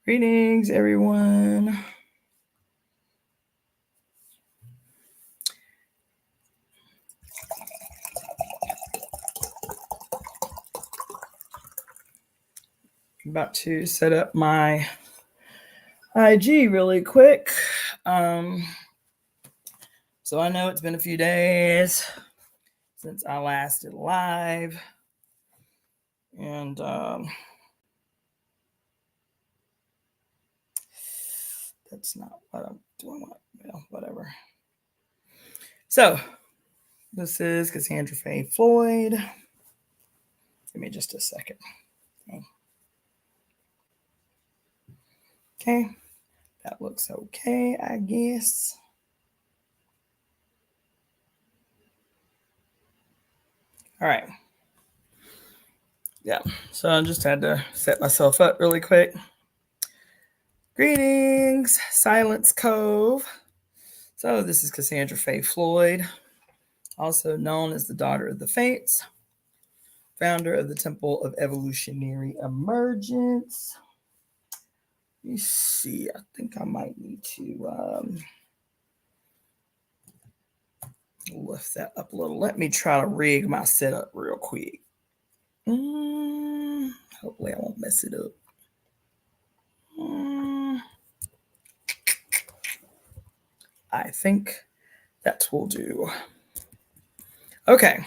Greetings, everyone. I'm about to set up my IG really quick. So I know it's been a few days since I last did live. And that's not what I'm doing. Well, whatever. So this is CassandraFayeFloyd. Give me just a second. Okay. That looks okay, I guess. All right. Yeah. So I just had to set myself up really quick. Greetings, Silence Cove. So this is CassandraFayeFloyd, also known as the Daughter of the Fates, founder of the Temple of Evolutionary Emergence. Let me see. I think I might need to lift that up a little. Let me try to rig my setup real quick. Hopefully I won't mess it up. I think that will do. Okay.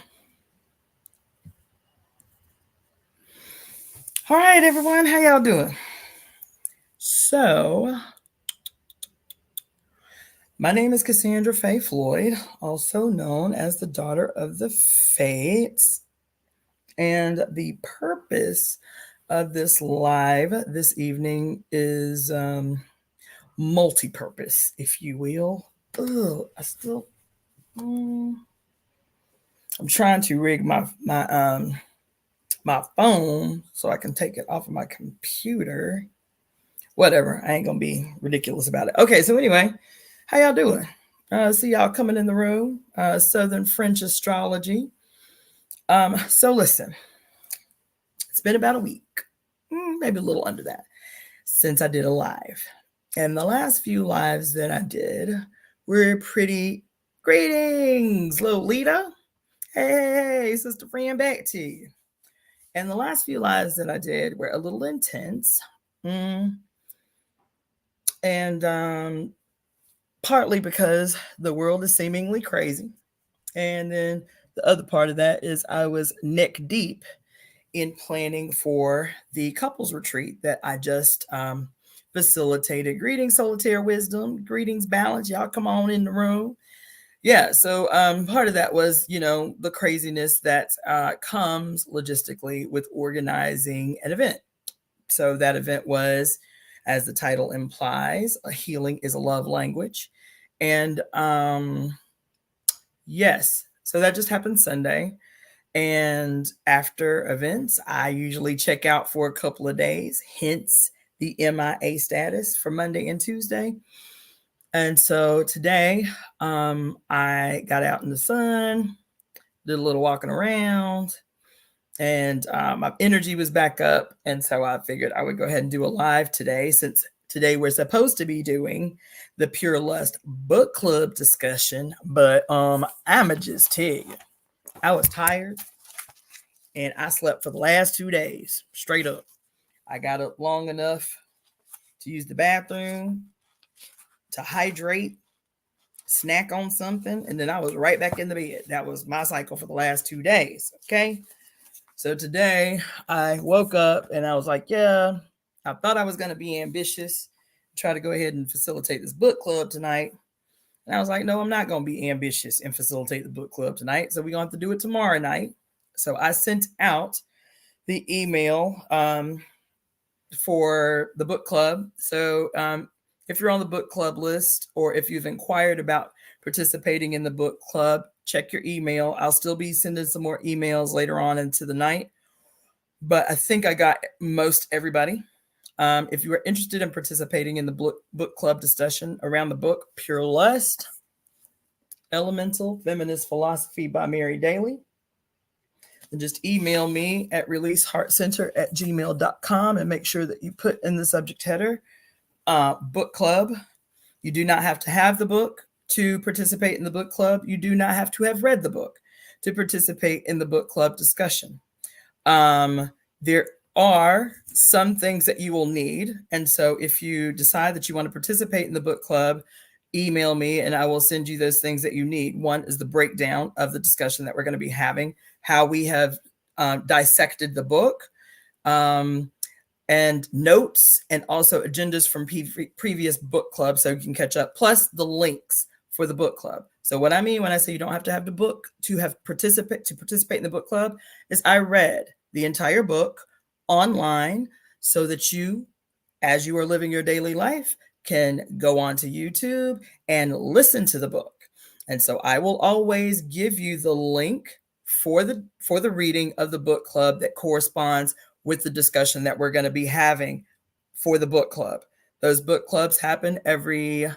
All right, everyone. How y'all doing? So, my name is Cassandra Floyd, also known as the Daughter of the Fates. And the purpose of this live this evening is multi-purpose, if you will. I'm trying to rig my phone so I can take it off of my computer. Whatever, I ain't gonna be ridiculous about it. Okay, so anyway, how y'all doing? See y'all coming in the room. Southern French astrology. So listen, it's been about a week, maybe a little under that, since I did a live. And the last few lives that I did were pretty greetings, Lolita. Hey, sister friend, back to you. And the last few lives that I did were a little intense. And partly because the world is seemingly crazy. And then the other part of that is I was neck deep in planning for the couples retreat that I just facilitated. Greetings, Solitaire Wisdom. Greetings, Balance. Y'all come on in the room. Yeah, so part of that was, the craziness that comes logistically with organizing an event. So that event was, as the title implies, healing is a love language. And yes, so that just happened Sunday. And after events, I usually check out for a couple of days, hence the MIA status for Monday and Tuesday. And so today, I got out in the sun, did a little walking around, and my energy was back up. And so I figured I would go ahead and do a live today, since today we're supposed to be doing the Pure Lust book club discussion. But I'ma just tell you, I was tired and I slept for the last 2 days straight up. I got up long enough to use the bathroom, to hydrate, snack on something, and then I was right back in the bed. That was my cycle for the last 2 days. Okay. So today I woke up and I was like, yeah, I thought I was going to be ambitious, try to go ahead and facilitate this book club tonight. And I was like, no, I'm not going to be ambitious and facilitate the book club tonight. So we're going to have to do it tomorrow night. So I sent out the email for the book club. So if you're on the book club list, or if you've inquired about participating in the book club, check your email. I'll still be sending some more emails later on into the night, but I think I got most everybody. If you are interested in participating in the book club discussion around the book Pure Lust, Elemental Feminist Philosophy by Mary Daly, then just email me at releaseheartcenter@gmail.com and make sure that you put in the subject header book club. You do not have to have the book to participate in the book club. You do not have to have read the book to participate in the book club discussion. There are some things that you will need. And so if you decide that you want to participate in the book club, email me and I will send you those things that you need. One is the breakdown of the discussion that we're going to be having, how we have dissected the book, and notes, and also agendas from previous book clubs so you can catch up, plus the links for the book club. So what I mean when I say you don't have to have the book to participate in the book club is I read the entire book online so that you, as you are living your daily life, can go onto YouTube and listen to the book. And so I will always give you the link for the reading of the book club that corresponds with the discussion that we're going to be having for the book club. Those book clubs happen every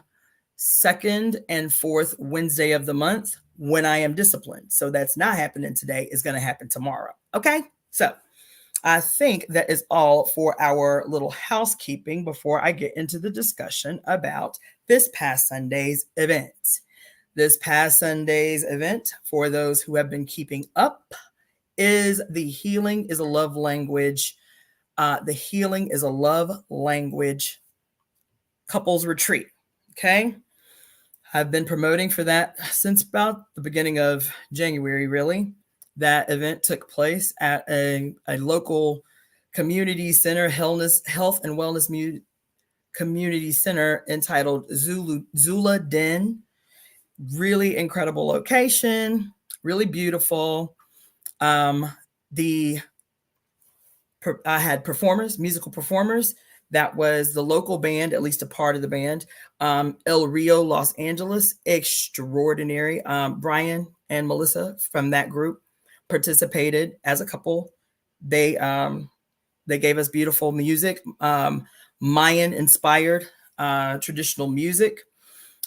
second and fourth Wednesday of the month when I am disciplined. So that's not happening today. It's going to happen tomorrow. Okay. So I think that is all for our little housekeeping before I get into the discussion about this past Sunday's event. This past Sunday's event, for those who have been keeping up, is the Healing is a Love Language. The Healing is a Love Language couples retreat. Okay. I've been promoting for that since about the beginning of January, really. That event took place at a local community center, health and wellness community center entitled Zula Den. Really incredible location, really beautiful. I had musical performers. That was the local band, at least a part of the band. El Rio, Los Angeles, extraordinary. Brian and Melissa from that group participated as a couple. They gave us beautiful music, Mayan inspired traditional music.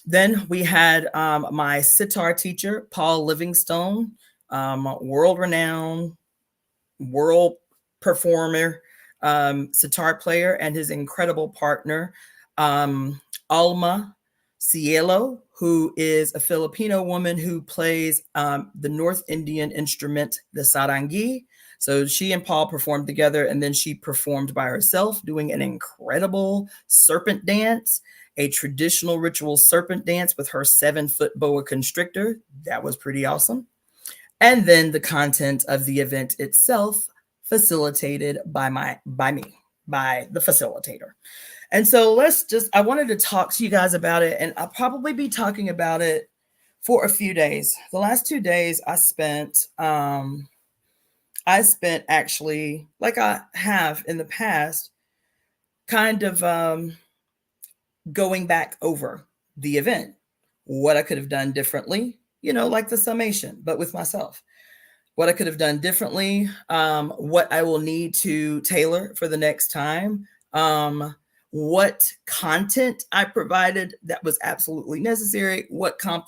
Then we had my sitar teacher, Paul Livingstone, world-renowned, world performer, sitar player, and his incredible partner, Alma Cielo, who is a Filipino woman who plays the North Indian instrument, the sarangi. So she and Paul performed together, and then she performed by herself, doing an incredible serpent dance, a traditional ritual serpent dance with her 7-foot boa constrictor. That was pretty awesome. And then the content of the event itself facilitated by me, by the facilitator. And so I wanted to talk to you guys about it, and I'll probably be talking about it for a few days. The last 2 days I spent actually, like I have in the past, kind of going back over the event, what I could have done differently, like the summation, but with myself. What I could have done differently, what I will need to tailor for the next time, what content I provided that was absolutely necessary, what content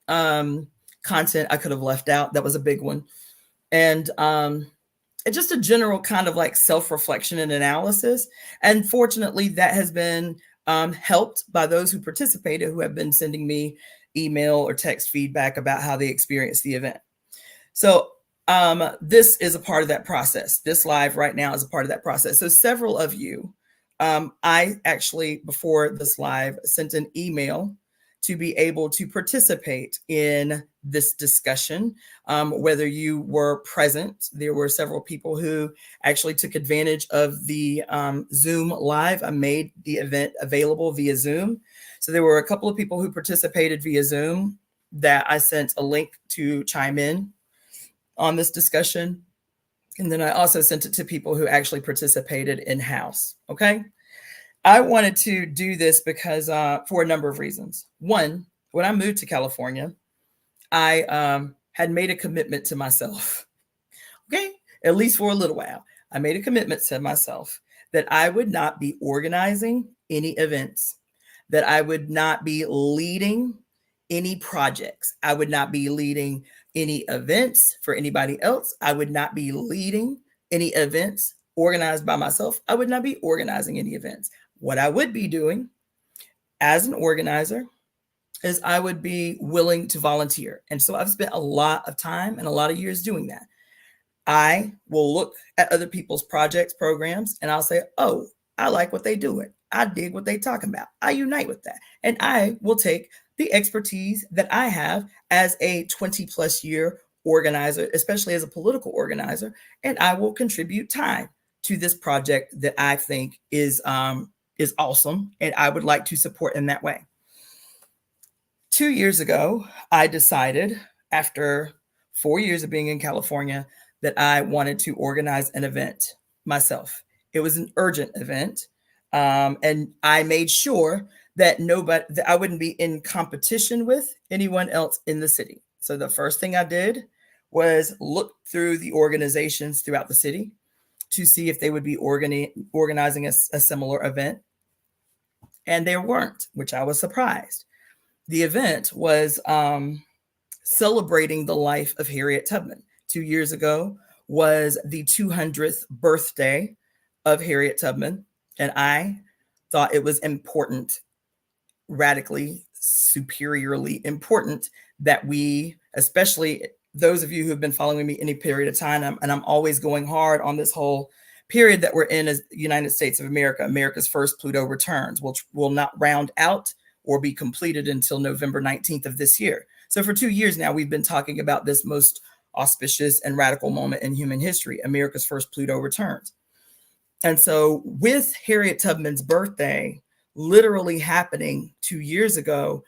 I could have left out. That was a big one. And it's just a general kind of like self-reflection and analysis. And fortunately, that has been helped by those who participated, who have been sending me email or text feedback about how they experienced the event. So this is a part of that process. This live right now is a part of that process. So several of you, I actually, before this live, sent an email to be able to participate in this discussion, whether you were present. There were several people who actually took advantage of the Zoom live. I made the event available via Zoom. So there were a couple of people who participated via Zoom that I sent a link to chime in on this discussion. And then I also sent it to people who actually participated in-house. Okay. I wanted to do this because for a number of reasons. One, when I moved to California, I had made a commitment to myself. Okay. At least for a little while, I made a commitment to myself that I would not be organizing any events, that I would not be leading any projects. I would not be leading any events for anybody else. I would not be leading any events organized by myself. I would not be organizing any events. What I would be doing as an organizer is I would be willing to volunteer. And so I've spent a lot of time and a lot of years doing that. I will look at other people's projects, programs, and I'll say, oh, I like what they doing. I dig what they talking about. I unite with that. And I will take the expertise that I have as a 20 plus year organizer, especially as a political organizer, and I will contribute time to this project that I think is awesome and I would like to support in that way. 2 years ago, I decided, after 4 years of being in California, that I wanted to organize an event myself. It was an urgent event. And I made sure that that I wouldn't be in competition with anyone else in the city. So the first thing I did was look through the organizations throughout the city to see if they would be organizing a similar event. And there weren't, which I was surprised. The event was celebrating the life of Harriet Tubman. 2 years ago was the 200th birthday of Harriet Tubman. And I thought it was important, radically, superiorly important, that we, especially those of you who have been following me any period of time, and I'm always going hard on this whole period that we're in as the United States of America, America's first Pluto returns, which will not round out or be completed until November 19th of this year. So for 2 years now, we've been talking about this most auspicious and radical moment in human history, America's first Pluto returns. And so with Harriet Tubman's birthday literally happening 2 years ago,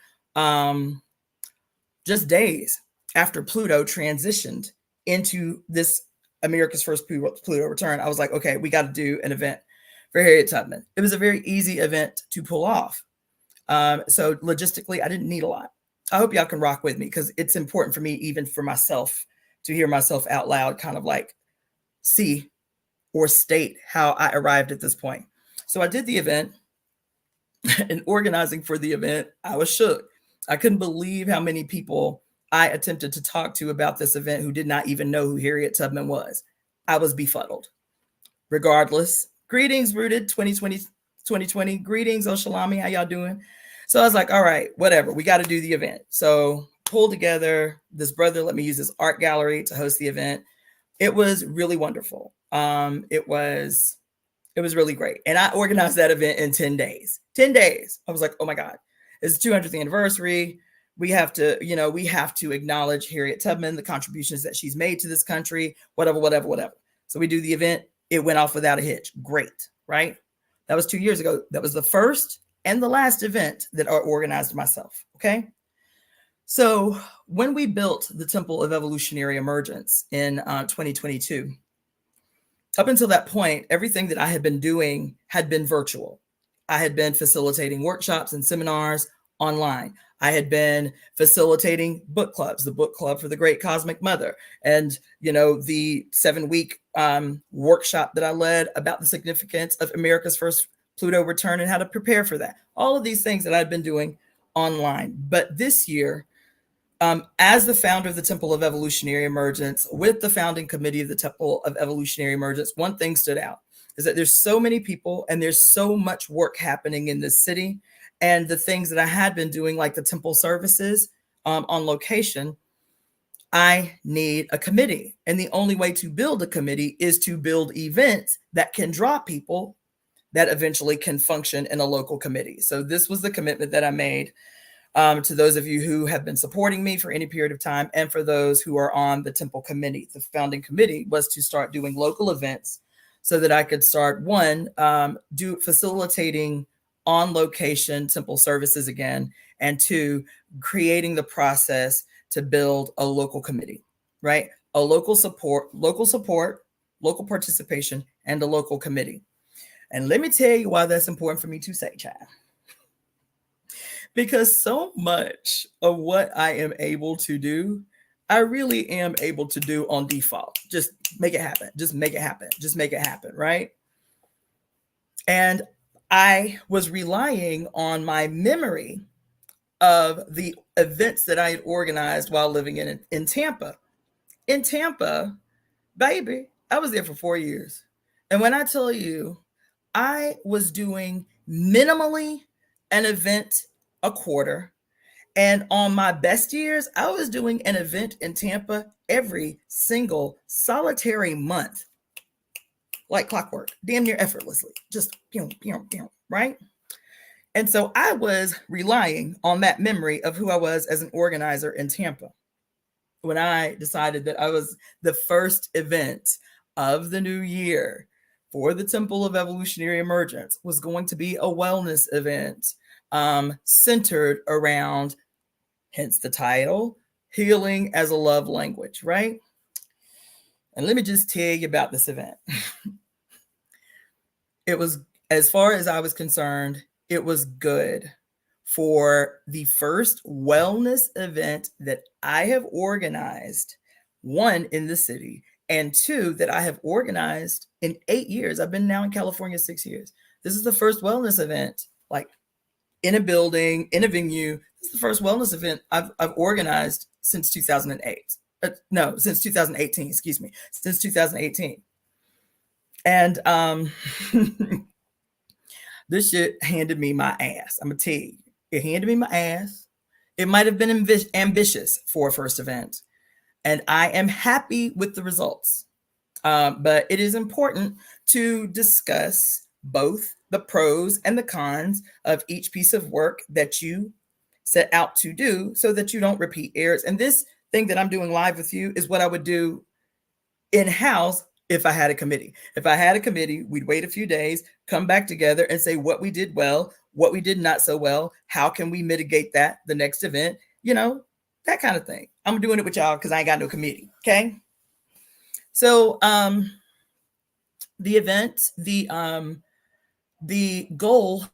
just days after Pluto transitioned into this America's first Pluto return, I was like, okay, we got to do an event for Harriet Tubman. It was a very easy event to pull off. So logistically, I didn't need a lot. I hope y'all can rock with me, because it's important for me, even for myself, to hear myself out loud, kind of like see or state how I arrived at this point. So I did the event, and organizing for the event, I was shook. I couldn't believe how many people I attempted to talk to about this event who did not even know who Harriet Tubman was. I was befuddled. Regardless, greetings, Rooted 2020. Greetings, Oshalami. How y'all doing? So I was like, all right, whatever. We got to do the event. So pulled together. This brother let me use his art gallery to host the event. It was really wonderful. It was really great. And I organized that event in 10 days. 10 days. I was like, oh my God, it's the 200th anniversary. We have to acknowledge Harriet Tubman, the contributions that she's made to this country, whatever. So we do the event. It went off without a hitch. Great, right? That was 2 years ago. That was the first and the last event that I organized myself, okay? So when we built the Temple of Evolutionary Emergence in 2022, up until that point, everything that I had been doing had been virtual. I had been facilitating workshops and seminars online. I had been facilitating book clubs, the book club for the Great Cosmic Mother, and the 7-week workshop that I led about the significance of America's first Pluto return and how to prepare for that. All of these things that I've been doing online. But this year, as the founder of the Temple of Evolutionary Emergence, with the founding committee of the Temple of Evolutionary Emergence, one thing stood out, is that there's so many people and there's so much work happening in this city. And the things that I had been doing, like the temple services on location, I need a committee. And the only way to build a committee is to build events that can draw people that eventually can function in a local committee. So this was the commitment that I made to those of you who have been supporting me for any period of time, and for those who are on the temple committee. The founding committee was to start doing local events so that I could start, one, facilitating on location temple services again, and two, creating the process to build a local committee, right? A local support, local participation, and a local committee. And let me tell you why that's important for me to say, child. Because so much of what I am able to do, I really am able to do on default. Just make it happen. Just make it happen. Just make it happen, right? And I was relying on my memory of the events that I had organized while living in Tampa. In Tampa, baby, I was there for 4 years. And when I tell you, I was doing minimally an event a quarter. And on my best years, I was doing an event in Tampa every single solitary month, like clockwork, damn near effortlessly, just pew, pew, pew, right? And so I was relying on that memory of who I was as an organizer in Tampa when I decided that I was the first event of the new year for the Temple of Evolutionary Emergence was going to be a wellness event centered around, hence the title, healing as a love language, right? And let me just tell you about this event. It was, as far as I was concerned, it was good for the first wellness event that I have organized, one in the city, and two that I have organized in 8 years. I've been now in California 6 years. This is the first wellness event, like in a building, in a venue. This is the first wellness event I've organized since 2008. No, since 2018, excuse me, since 2018. And this shit handed me my ass. I'm gonna tell you, it handed me my ass. It might have been ambitious for a first event, and I am happy with the results. But it is important to discuss both the pros and the cons of each piece of work that you set out to do so that you don't repeat errors. And this thing that I'm doing live with you is what I would do in-house if I had a committee. If I had a committee, we'd wait a few days, come back together and say what we did well, what we did not so well, how can we mitigate that the next event, that kind of thing. I'm doing it with y'all because I ain't got no committee, okay? So the event, the goal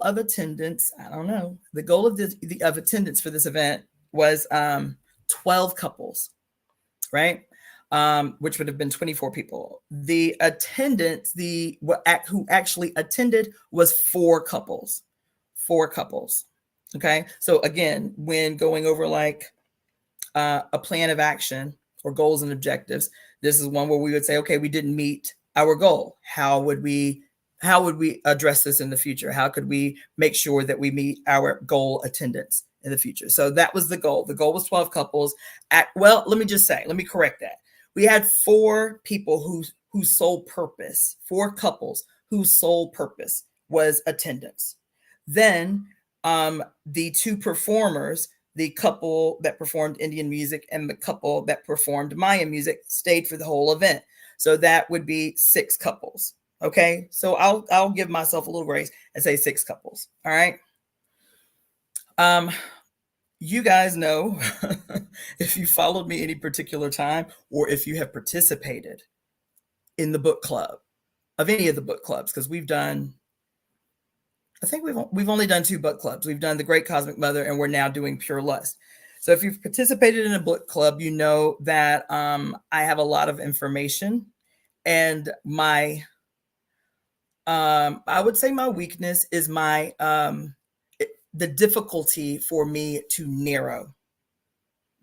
of attendance, I don't know, the goal of of attendance for this event was 12 couples, right? Which would have been 24 people. The attendance, who actually attended was 4 couples. 4 couples. Okay. So again, when going over like a plan of action or goals and objectives, this is one where we would say, okay, we didn't meet our goal. How would we address this in the future? How could we make sure that we meet our goal attendance in the future? So that was the goal. The goal was 12 couples. Let me correct that. We had 4 people whose sole purpose, 4 couples whose sole purpose was attendance. Then the 2 performers, the couple that performed Indian music and the couple that performed Mayan music, stayed for the whole event. So that would be 6 couples. Okay, so I'll give myself a little grace and say 6 couples. All right. You guys know, if you followed me any particular time, or if you have participated in the book club, of any of the book clubs, because we've done, I think we've only done 2 book clubs. We've done The Great Cosmic Mother, and we're now doing Pure Lust. So if you've participated in a book club, you know that I have a lot of information, and I would say my weakness is the difficulty for me to narrow,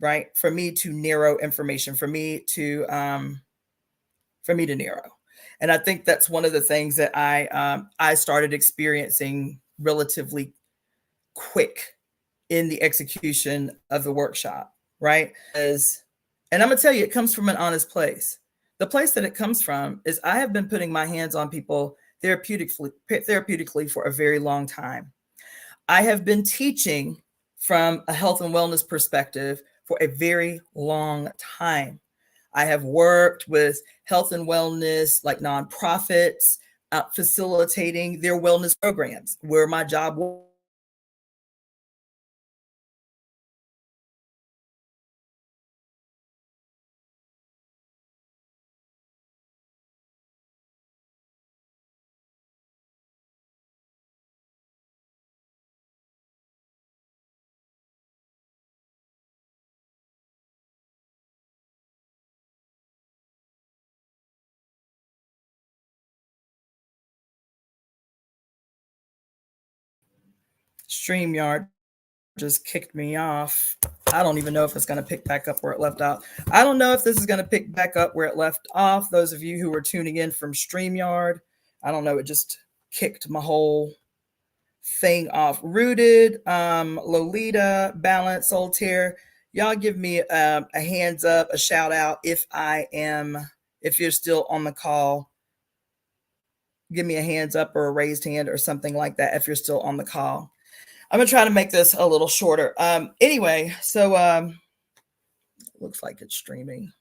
right? For me to narrow information, for me to narrow. And I think that's one of the things that I started experiencing relatively quick in the execution of the workshop, right? And I'm gonna tell you, it comes from an honest place. The place that it comes from is I have been putting my hands on people therapeutically for a very long time. I have been teaching from a health and wellness perspective for a very long time. I have worked with health and wellness, like nonprofits, facilitating their wellness programs, where my job was StreamYard just kicked me off. I don't even know if it's going to pick back up where it left off. I don't know if this is going to pick back up where it left off. Those of you who were tuning in from StreamYard, I don't know. It just kicked my whole thing off. Rooted, Lolita, Balance, Solitaire. Y'all give me a hands up, a shout out if you're still on the call. Give me a hands up or a raised hand or something like that if you're still on the call. I'm gonna try to make this a little shorter. Anyway, so looks like it's streaming.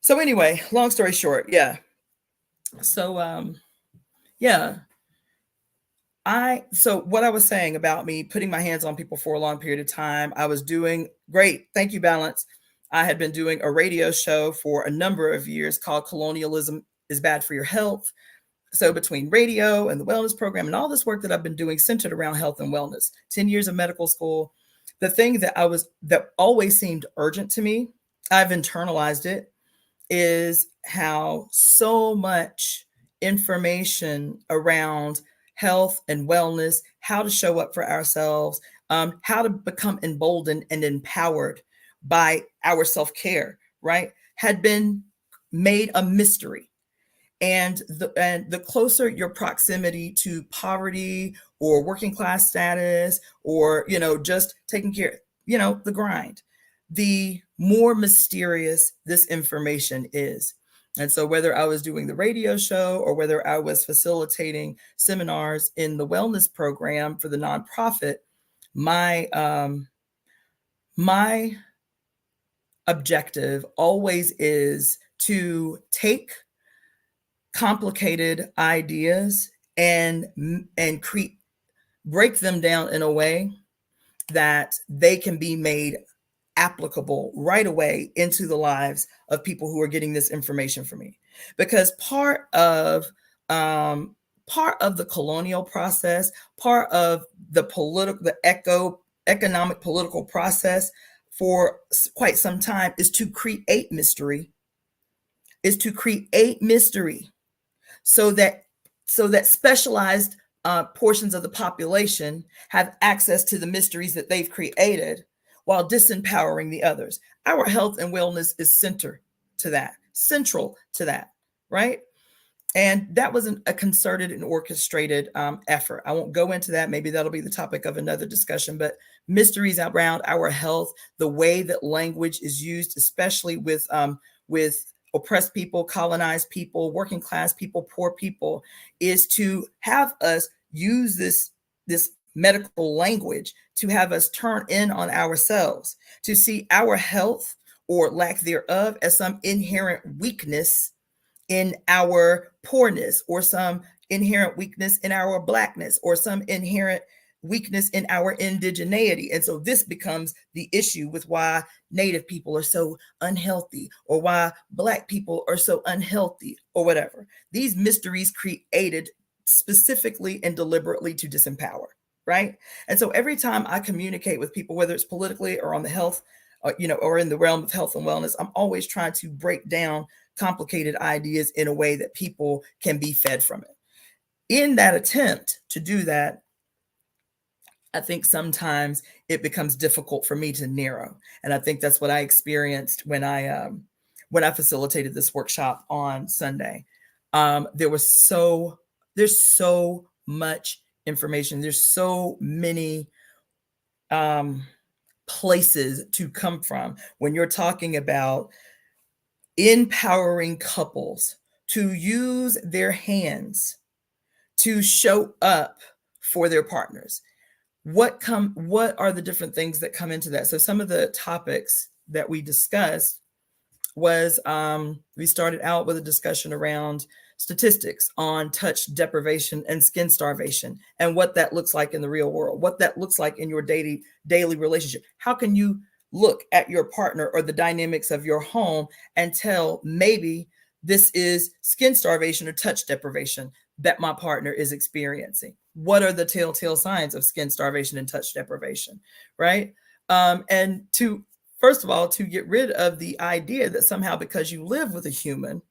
So anyway, long story short, yeah. So yeah. So what I was saying about me putting my hands on people for a long period of time, I was doing great. Thank you, Balance. I had been doing a radio show for a number of years called Colonialism is Bad for Your Health. So between radio and the wellness program and all this work that I've been doing centered around health and wellness, 10 years of medical school, the thing that always seemed urgent to me, I've internalized it, is how so much information around health and wellness, how to show up for ourselves, how to become emboldened and empowered by our self-care, right, had been made a mystery. And the closer your proximity to poverty or working class status or, just taking care, the grind, the more mysterious this information is. And so whether I was doing the radio show or whether I was facilitating seminars in the wellness program for the nonprofit, my objective always is to take complicated ideas and break them down in a way that they can be made applicable right away into the lives of people who are getting this information from me. Because part of the colonial process, part of the economic political process for quite some time is to create mystery, so that specialized portions of the population have access to the mysteries that they've created while disempowering the others. Our health and wellness is central to that, right? And that was a concerted and orchestrated effort. I won't go into that. Maybe that'll be the topic of another discussion, but mysteries around our health, the way that language is used, especially with oppressed people, colonized people, working class people, poor people, is to have us use this medical language to have us turn in on ourselves, to see our health or lack thereof as some inherent weakness in our poorness, or some inherent weakness in our Blackness, or some inherent weakness in our indigeneity. And so this becomes the issue with why Native people are so unhealthy, or why Black people are so unhealthy, or whatever. These mysteries created specifically and deliberately to disempower, right? And so every time I communicate with people, whether it's politically or on the health, or in the realm of health and wellness, I'm always trying to break down complicated ideas in a way that people can be fed from it. In that attempt to do that, I think sometimes it becomes difficult for me to narrow. And I think that's what I experienced when I facilitated this workshop on Sunday. There's so much information. There's so many places to come from when you're talking about empowering couples to use their hands to show up for their partners. What are the different things that come into that? So some of the topics that we discussed was, we started out with a discussion around statistics on touch deprivation and skin starvation, and what that looks like in the real world, what that looks like in your daily relationship. How can you look at your partner or the dynamics of your home and tell maybe this is skin starvation or touch deprivation that my partner is experiencing? What are the telltale signs of skin starvation and touch deprivation, right? And first of all, to get rid of the idea that somehow because you live with a human,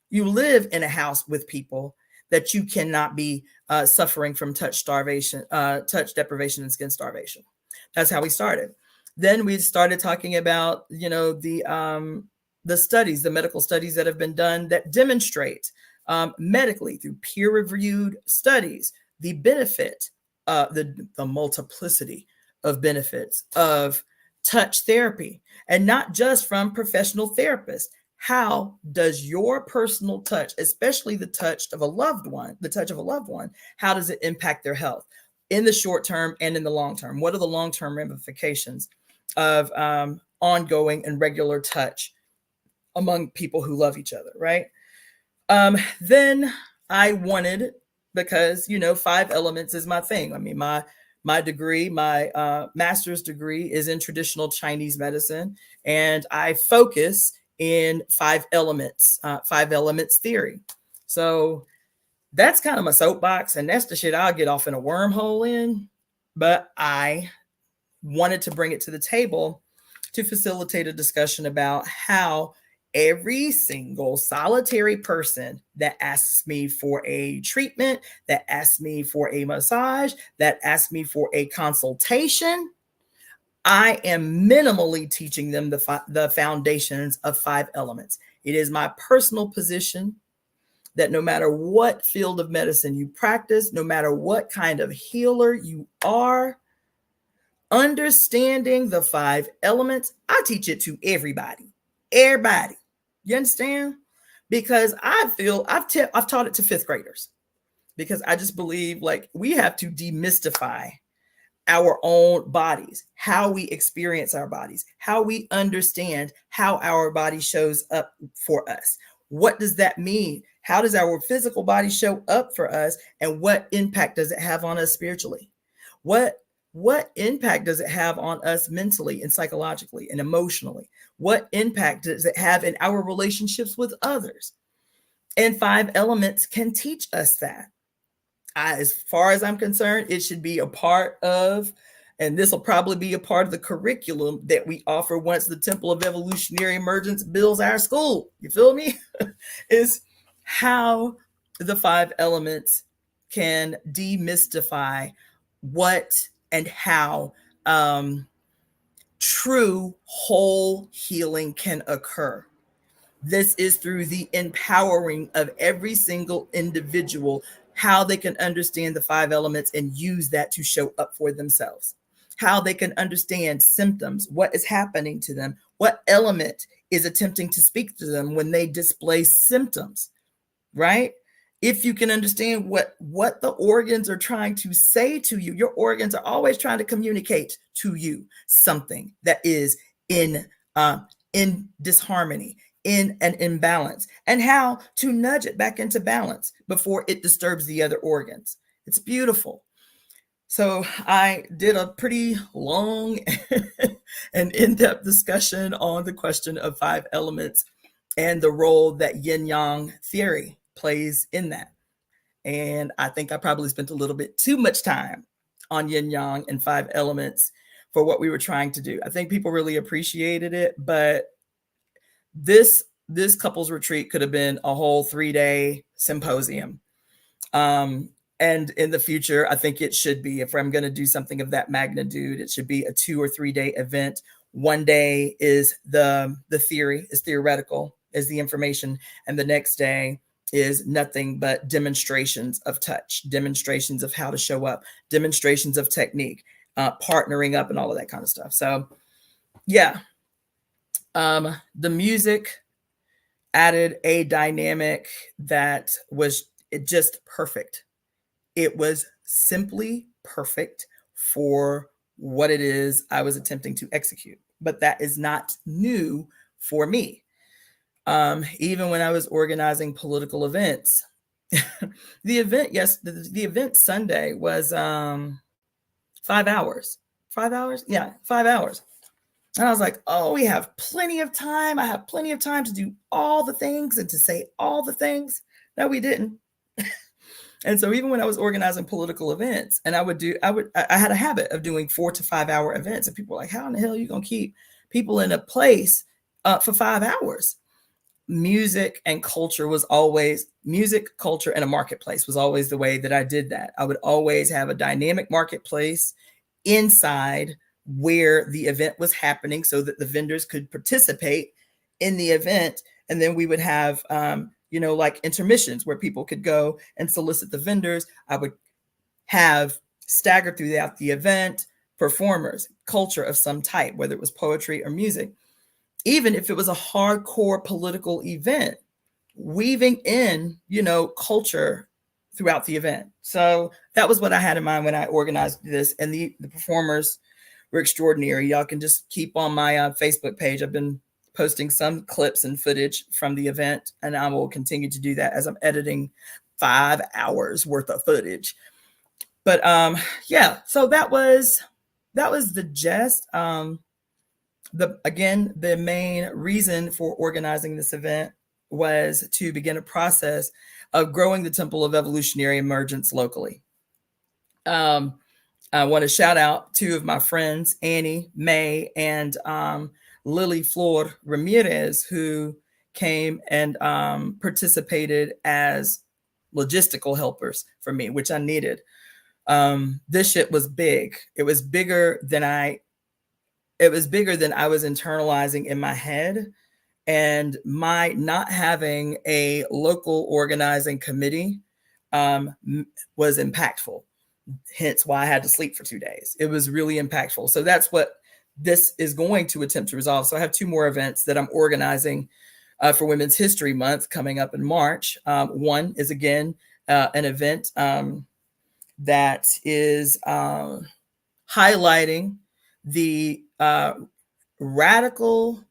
you live in a house with people, that you cannot be suffering from touch deprivation and skin starvation. That's how we started. Then we started talking about, the studies, the medical studies that have been done that demonstrate medically through peer-reviewed studies the benefit, the multiplicity of benefits of touch therapy, and not just from professional therapists. How does your personal touch, especially the touch of a loved one, how does it impact their health in the short term and in the long term? What are the long-term ramifications of ongoing and regular touch among people who love each other, right? Then I wanted, because, 5 elements is my thing. I mean, my degree, my master's degree is in traditional Chinese medicine, and I focus in 5 elements theory. So that's kind of my soapbox, and that's the shit I'll get off in a wormhole in. But I wanted to bring it to the table to facilitate a discussion about how every single solitary person that asks me for a treatment, that asks me for a massage, that asks me for a consultation, I am minimally teaching them the foundations of 5 elements. It is my personal position that no matter what field of medicine you practice, no matter what kind of healer you are, understanding the 5 elements, I teach it to everybody. You understand? Because I feel I've taught it to 5th graders, because I just believe, like, we have to demystify our own bodies, how we experience our bodies, how we understand how our body shows up for us. What does that mean? How does our physical body show up for us? And what impact does it have on us spiritually? What impact does it have on us mentally and psychologically and emotionally? What impact does it have in our relationships with others? And 5 elements can teach us that. As far as I'm concerned, it should be a part of, and this will probably be a part of the curriculum that we offer once the Temple of Evolutionary Emergence builds our school. You feel me? Is how the 5 elements can demystify what and how true whole healing can occur. This is through the empowering of every single individual, how they can understand the 5 elements and use that to show up for themselves, how they can understand symptoms, what is happening to them, what element is attempting to speak to them when they display symptoms, right? If you can understand what the organs are trying to say to you, your organs are always trying to communicate to you something that is in disharmony, in an imbalance, and how to nudge it back into balance before it disturbs the other organs. It's beautiful. So I did a pretty long and in-depth discussion on the question of 5 elements and the role that yin-yang theory plays in that. And I think I probably spent a little bit too much time on yin-yang and 5 elements for what we were trying to do. I think people really appreciated it, but this couples retreat could have been a whole 3-day symposium. And in the future, I think it should be, if I'm going to do something of that magnitude, it should be a 2 or 3 day event. One day is the theory, is theoretical, is the information. And the next day is nothing but demonstrations of touch, demonstrations of how to show up, demonstrations of technique, partnering up and all of that kind of stuff. So yeah. The music added a dynamic that was just perfect. It was simply perfect for what it is I was attempting to execute. But that is not new for me. Even when I was organizing political events, the event Sunday was 5 hours. 5 hours? Yeah, 5 hours. And I was like, oh, we have plenty of time. I have plenty of time to do all the things and to say all the things. No, we didn't. And so even when I was organizing political events, and I had a habit of doing 4 to 5 hour events, and people were like, how in the hell are you going to keep people in a place for 5 hours? music and culture was always music, culture, and a marketplace was always the way that I did that. I would always have a dynamic marketplace inside where the event was happening so that the vendors could participate in the event. And then we would have, like intermissions where people could go and solicit the vendors. I would have staggered throughout the event performers, culture of some type, whether it was poetry or music. Even if it was a hardcore political event, weaving in, culture throughout the event. So that was what I had in mind when I organized this. And the performers were extraordinary. Y'all can just keep on my Facebook page. I've been posting some clips and footage from the event, and I will continue to do that as I'm editing 5 hours worth of footage. But yeah, so that was the gist. The main reason for organizing this event was to begin a process of growing the Temple of Evolutionary Emergence locally. I want to shout out 2 of my friends, Annie May and Lily Flor Ramirez, who came and participated as logistical helpers for me, which I needed. This shit was big. It was bigger than I was internalizing in my head. And my not having a local organizing committee was impactful. Hence why I had to sleep for 2 days. It was really impactful. So that's what this is going to attempt to resolve. So I have 2 more events that I'm organizing for Women's History Month coming up in March. One is, again, an event that is highlighting the radical,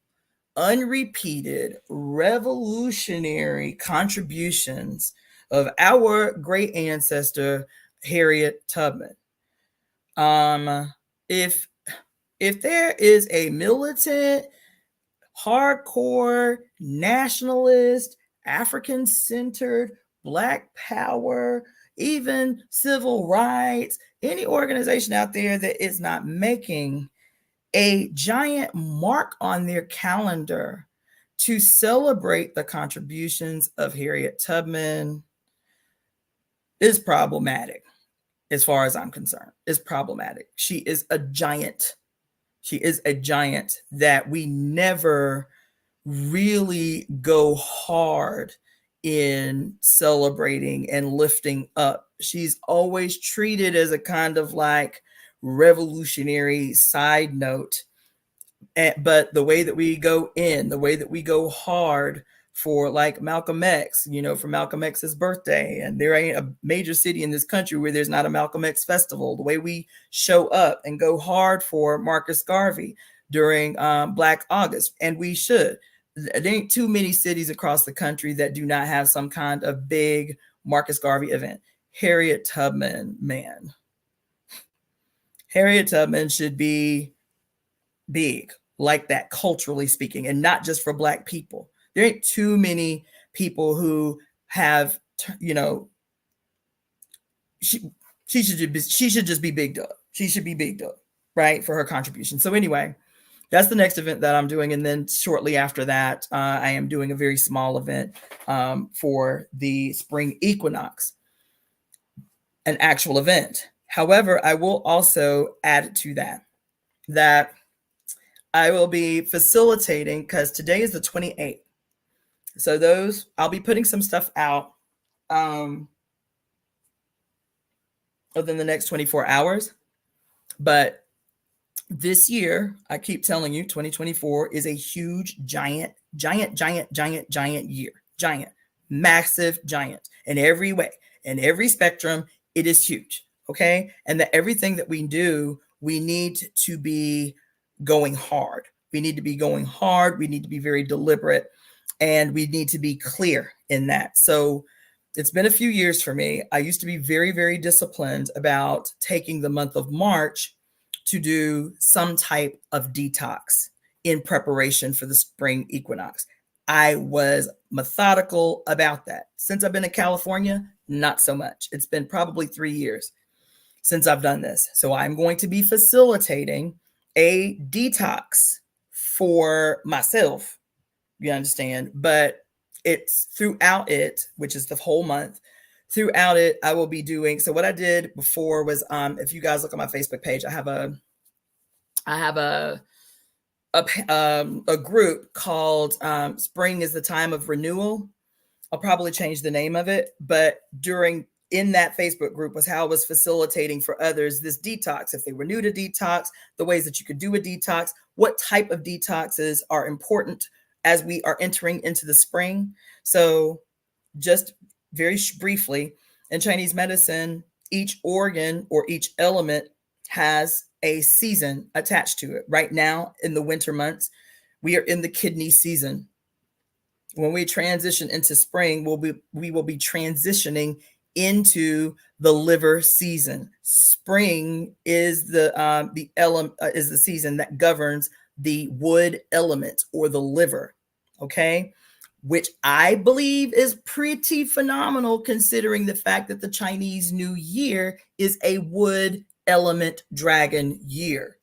unrepeated, revolutionary contributions of our great ancestor, Harriet Tubman. If there is a militant, hardcore, nationalist, African-centered, Black power, even civil rights, any organization out there that is not making a giant mark on their calendar to celebrate the contributions of Harriet Tubman is problematic. As far as I'm concerned, is problematic. She is a giant. She is a giant that we never really go hard in celebrating and lifting up. She's always treated as a kind of like revolutionary side note. But the way that we go in, the way that we go hard for like Malcolm X, for Malcolm X's birthday, and there ain't a major city in this country where there's not a Malcolm X festival, the way we show up and go hard for Marcus Garvey during Black August, and we should. There ain't too many cities across the country that do not have some kind of big Marcus Garvey event. Harriet Tubman, man. Harriet Tubman should be big like that, culturally speaking, and not just for Black people. There ain't too many people who have, she should just be bigged up. She should be bigged up, right, for her contribution. So anyway, that's the next event that I'm doing. And then shortly after that, I am doing a very small event for the spring equinox, an actual event. However, I will also add to that I will be facilitating, because today is the 28th. So I'll be putting some stuff out within the next 24 hours. But this year, I keep telling you, 2024 is a huge, giant year. Giant, massive, giant in every way, in every spectrum. It is huge. Okay. And that everything that we do, we need to be going hard. We need to be going hard. We need to be very deliberate, and we need to be clear in that. So it's been a few years for me. I used to be very, very disciplined about taking the month of March to do some type of detox in preparation for the spring equinox. I was methodical about that. Since I've been in California, not so much. It's been probably 3 years since I've done this. So I'm going to be facilitating a detox for myself, You understand? But it's throughout it, which is the whole month. Throughout it, I will be doing. So what I did before was, if you guys look on my Facebook page, I have a group called Spring is the Time of Renewal. I'll probably change the name of it, but in that Facebook group was how I was facilitating for others this detox. If they were new to detox, the ways that you could do a detox, what type of detoxes are important as we are entering into the spring. So just very briefly, in Chinese medicine, each organ or each element has a season attached to it. Right now, in the winter months, we are in the kidney season. When we transition into spring, we will be transitioning into the liver season. Spring is the element is the season that governs the wood element or the liver. Okay, which I believe is pretty phenomenal considering the fact that the Chinese New Year is a wood element dragon year.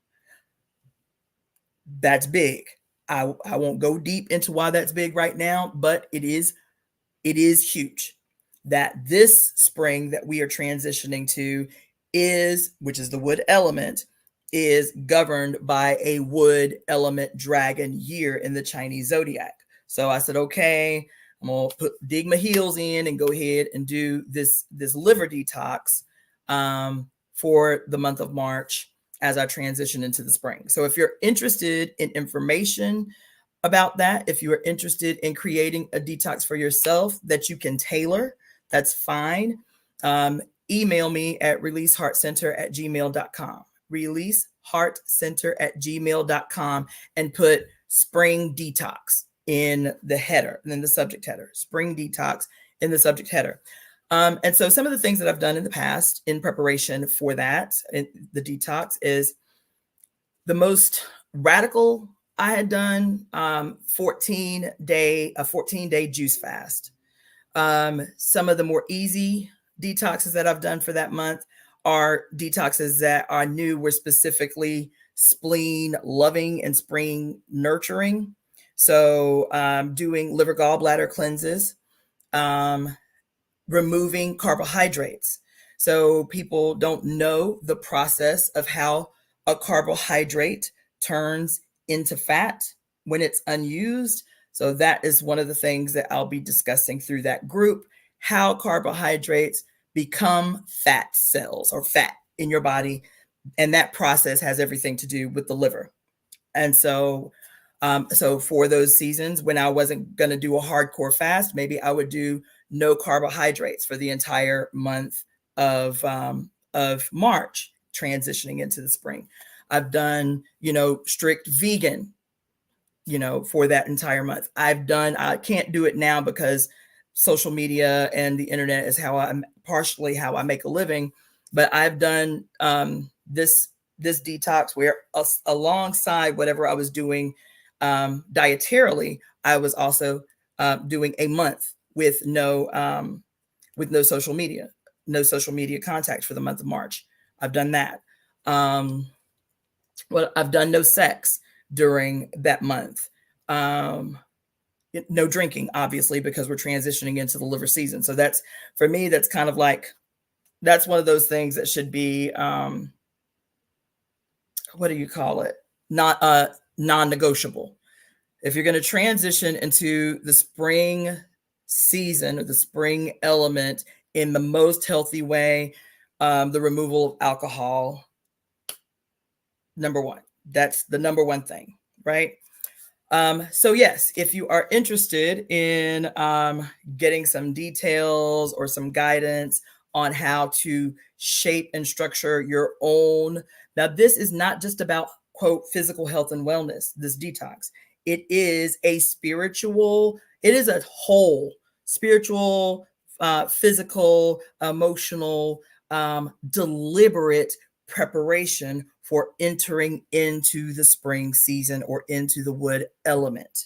That's big. I won't go deep into why that's big right now, but it is huge that this spring that we are transitioning to which is the wood element, is governed by a wood element dragon year in the Chinese zodiac. So I said, okay, I'm gonna dig my heels in and go ahead and do this liver detox for the month of March as I transition into the spring. So if you're interested in information about that, if you are interested in creating a detox for yourself that you can tailor, that's fine. Email me at releaseheartcenter@gmail.com, releaseheartcenter@gmail.com, and put spring detox in the header, and then the subject header, spring detox in the subject header. And so some of the things that I've done in the past in preparation for that, the detox, is the most radical I had done 14-day juice fast. Some of the more easy detoxes that I've done for that month are detoxes that I knew were specifically spleen loving and spleen nurturing. So doing liver gallbladder cleanses, removing carbohydrates. So people don't know the process of how a carbohydrate turns into fat when it's unused. So that is one of the things that I'll be discussing through that group, how carbohydrates become fat cells or fat in your body. And that process has everything to do with the liver. And so for those seasons when I wasn't going to do a hardcore fast, maybe I would do no carbohydrates for the entire month of March, transitioning into the spring. I've done, strict vegan, for that entire month. I can't do it now because social media and the internet is partially how I make a living, but I've done this detox where alongside whatever I was doing dietarily, I was also doing a month with no social media contact for the month of March. I've done that. I've done no sex during that month. No drinking, obviously, because we're transitioning into the liver season. So that's, for me, that's kind of like, that's one of those things that should be, what do you call it? Not non-negotiable. If you're going to transition into the spring season or the spring element in the most healthy way, the removal of alcohol, number one. That's the number one thing, right? So yes, if you are interested in getting some details or some guidance on how to shape and structure your own. Now, this is not just about, quote, physical health and wellness, this detox. It is a whole spiritual, physical, emotional, deliberate preparation for entering into the spring season or into the wood element.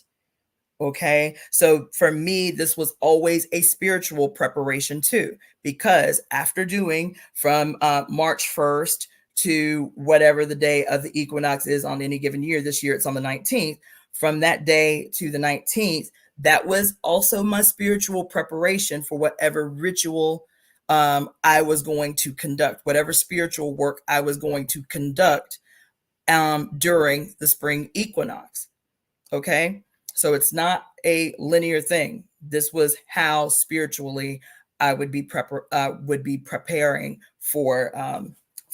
Okay. So for me, this was always a spiritual preparation too, because after doing from March 1st to whatever the day of the equinox is on any given year, this year it's on the 19th. from that day to the 19th, that was also my spiritual preparation for whatever ritual I was going to conduct, whatever spiritual work I was going to conduct during the spring equinox. Okay. So it's not a linear thing. This was how spiritually I would be preparing for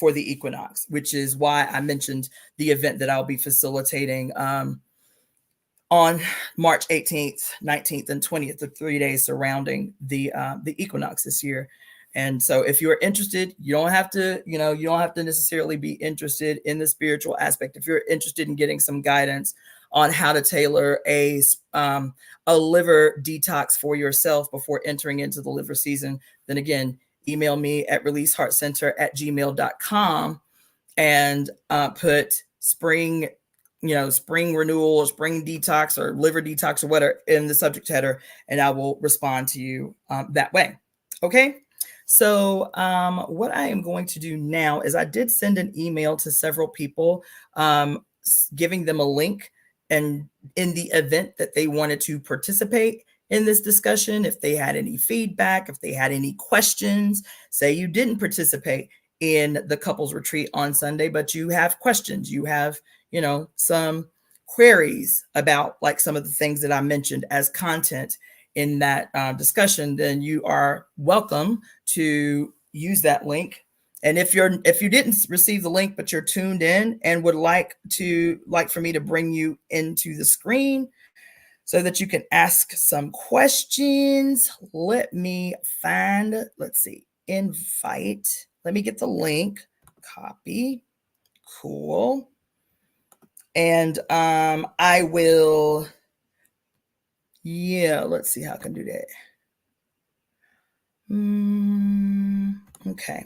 the equinox, which is why I mentioned the event that I'll be facilitating on March 18th, 19th, and 20th, the 3 days surrounding the equinox this year. And so if you're interested, you don't have to necessarily be interested in the spiritual aspect. If you're interested in getting some guidance on how to tailor a liver detox for yourself before entering into the liver season, then again, email me at releaseheartcenter@gmail.com and put spring renewal or spring detox or liver detox or whatever in the subject header, and I will respond to you that way. Okay. So what I am going to do now is I did send an email to several people giving them a link, and in the event that they wanted to participate in this discussion, if they had any feedback, if they had any questions, say you didn't participate in the couples retreat on Sunday, but you have questions, you have, some queries about like some of the things that I mentioned as content in that discussion, then you are welcome to use that link. And if you didn't receive the link, but you're tuned in and would like for me to bring you into the screen so that you can ask some questions, let me find, invite. Let me get the link, copy, cool. And I will, let's see how I can do that. Okay.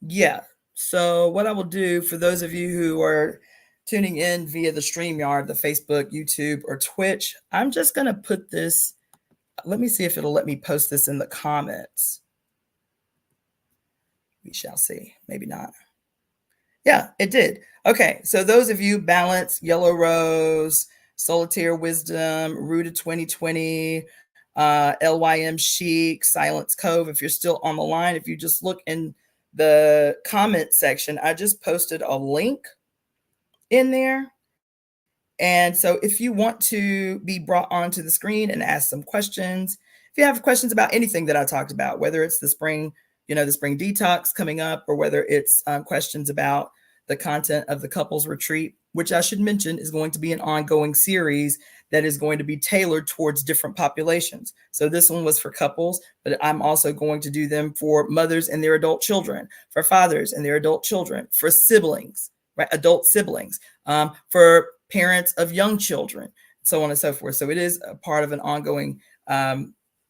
Yeah. So what I will do for those of you who are tuning in via the StreamYard, the Facebook, YouTube, or Twitch, I'm just going to put this. Let me see if it'll let me post this in the comments. We shall see. Maybe not. Yeah, it did. Okay. So those of you, Balance, Yellow Rose, Solitaire Wisdom, Rooted 2020, LYM Chic, Silence Cove, if you're still on the line, if you just look in the comment section, I just posted a link in there. And so if you want to be brought onto the screen and ask some questions, if you have questions about anything that I talked about, whether it's the spring detox coming up, or whether it's questions about the content of the couples retreat, which I should mention is going to be an ongoing series that is going to be tailored towards different populations. So this one was for couples, but I'm also going to do them for mothers and their adult children, for fathers and their adult children, for siblings, right? Adult siblings, for parents of young children, so on and so forth. So it is a part of an ongoing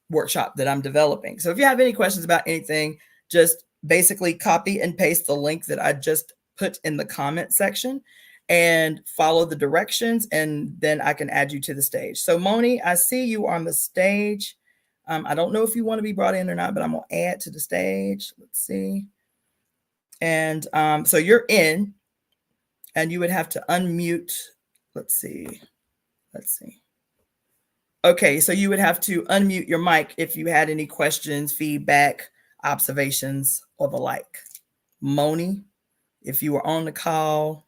workshop that I'm developing. So if you have any questions about anything, just basically copy and paste the link that I just put in the comment section and follow the directions, and then I can add you to the stage. So Moni, I see you on the stage. I don't know if you want to be brought in or not, but I'm going to add to the stage. Let's see. And so you're in, and you would have to unmute. Let's see. Okay, so you would have to unmute your mic if you had any questions, feedback, observations, or the like. Moni, if you were on the call,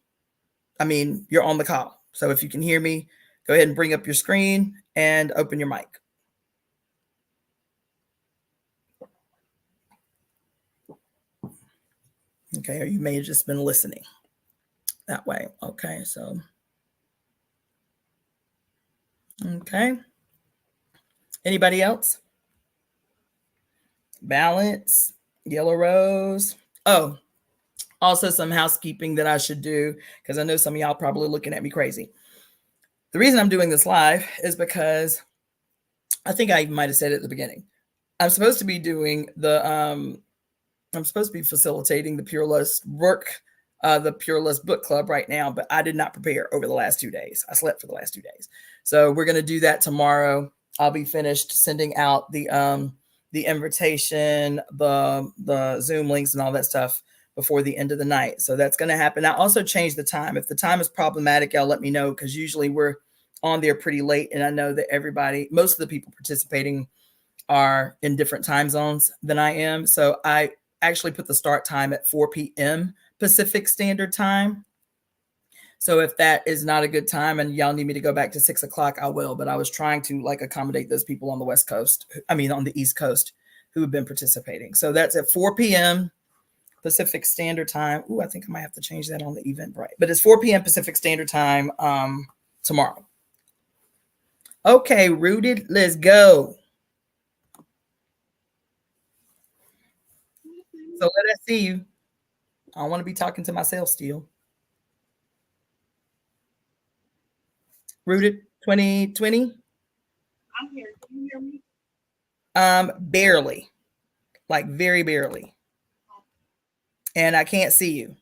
you're on the call. So if you can hear me, go ahead and bring up your screen and open your mic. Okay, or you may have just been listening that way. Okay, so. Okay. Anybody else? Balance, Yellow Rose. Oh, also some housekeeping that I should do, because I know some of y'all probably looking at me crazy. The reason I'm doing this live is because I think I might have said it at the beginning. I'm supposed to be doing I'm supposed to be facilitating the Pure Lust work, the Pure Lust book club right now, but I did not prepare over the last 2 days. I slept for the last 2 days. So we're going to do that tomorrow. I'll be finished sending out the invitation, the Zoom links and all that stuff before the end of the night. So that's going to happen. I also changed the time. If the time is problematic, y'all let me know, because usually we're on there pretty late. And I know that most of the people participating are in different time zones than I am. So I actually put the start time at 4 p.m. Pacific Standard Time. So if that is not a good time and y'all need me to go back to 6 o'clock, I will. But I was trying to like accommodate those people on the West Coast, on the East Coast, who have been participating. So that's at 4 p.m. Pacific Standard Time. Ooh, I think I might have to change that on the Eventbrite. But it's 4 p.m. Pacific Standard Time tomorrow. Okay, Rooted, let's go. So let us see you. I don't want to be talking to myself still. Rooted 2020. I'm here. Can you hear me? Barely. Like very barely. And I can't see you.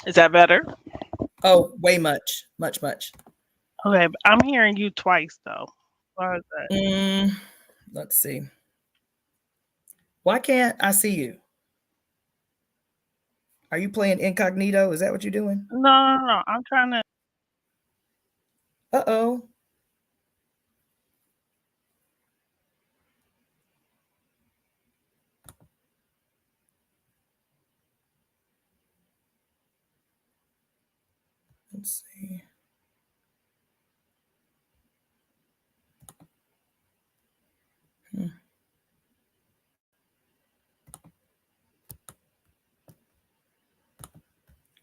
Is that better? Oh, way much. Much. Okay, but I'm hearing you twice though. Why is that? Let's see. Why can't I see you? Are you playing incognito? Is that what you're doing? No. I'm trying to. Uh-oh. Let's see.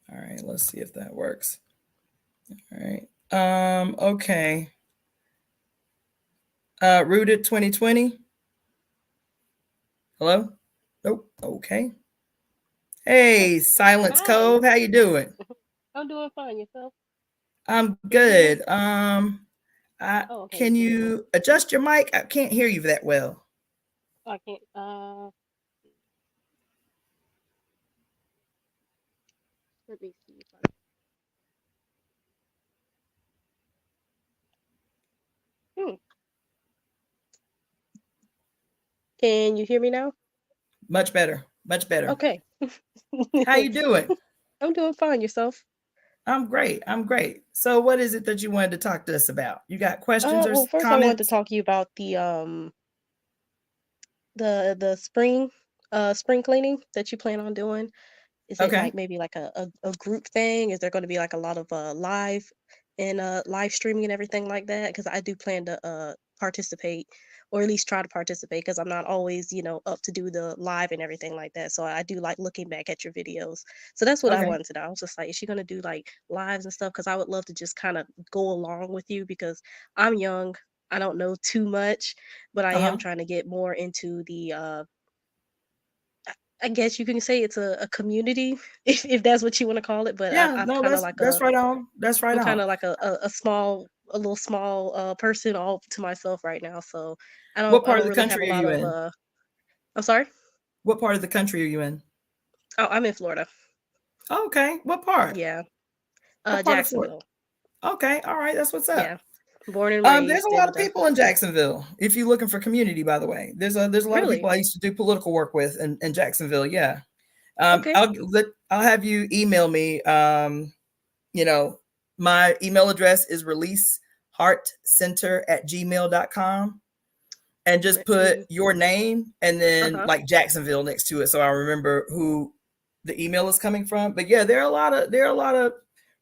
All right, let's see if that works. All right. Okay. Rooted 2020. Hello? Nope. Okay. Hey, Silence Hi. Cove, how you doing? I'm doing fine. Yourself? I'm good. Okay. Can you adjust your mic? I can't hear you that well. I can't. Let me see. Can you hear me now? Much better. Much better. Okay. How you doing? I'm doing fine. Yourself? I'm great. So what is it that you wanted to talk to us about? You got questions or Well, first I wanted to comments? talk to you about the spring cleaning that you plan on doing. Is it Okay. like maybe like a group thing? Is there going to be like a lot of live streaming and everything like that? Because I do plan to participate, or at least try to participate, because I'm not always up to do the live and everything like that. So I do like looking back at your videos. So that's what I Okay. wanted to know. I was just like, is she going to do like lives and stuff? Because I would love to just kind of go along with you, because I'm young. I don't know too much, but I am trying to get more into the I guess you can say it's a community, if that's what you want to call it. But Yeah, I'm no, kind of like that's right on. That's right I'm kind on. of like a little small person all to myself right now. So What I part of don't the really have a country are lot you of in? I'm sorry. What part of the country are you in? Oh, I'm in Florida. Oh, okay. What part? Yeah. What part of Florida? Jacksonville. Okay. All right. That's what's up. Yeah. Born and There's a raised lot in of the people in Jacksonville. If you're looking for community, by the way, there's a lot of people Really? I used to do political work with in Jacksonville. Yeah. Okay. I'll have you email me. My email address is releaseheartcenter@gmail.com, and just Let put me your name and then Uh-huh. like Jacksonville next to it, so I remember who the email is coming from. But yeah, there are a lot of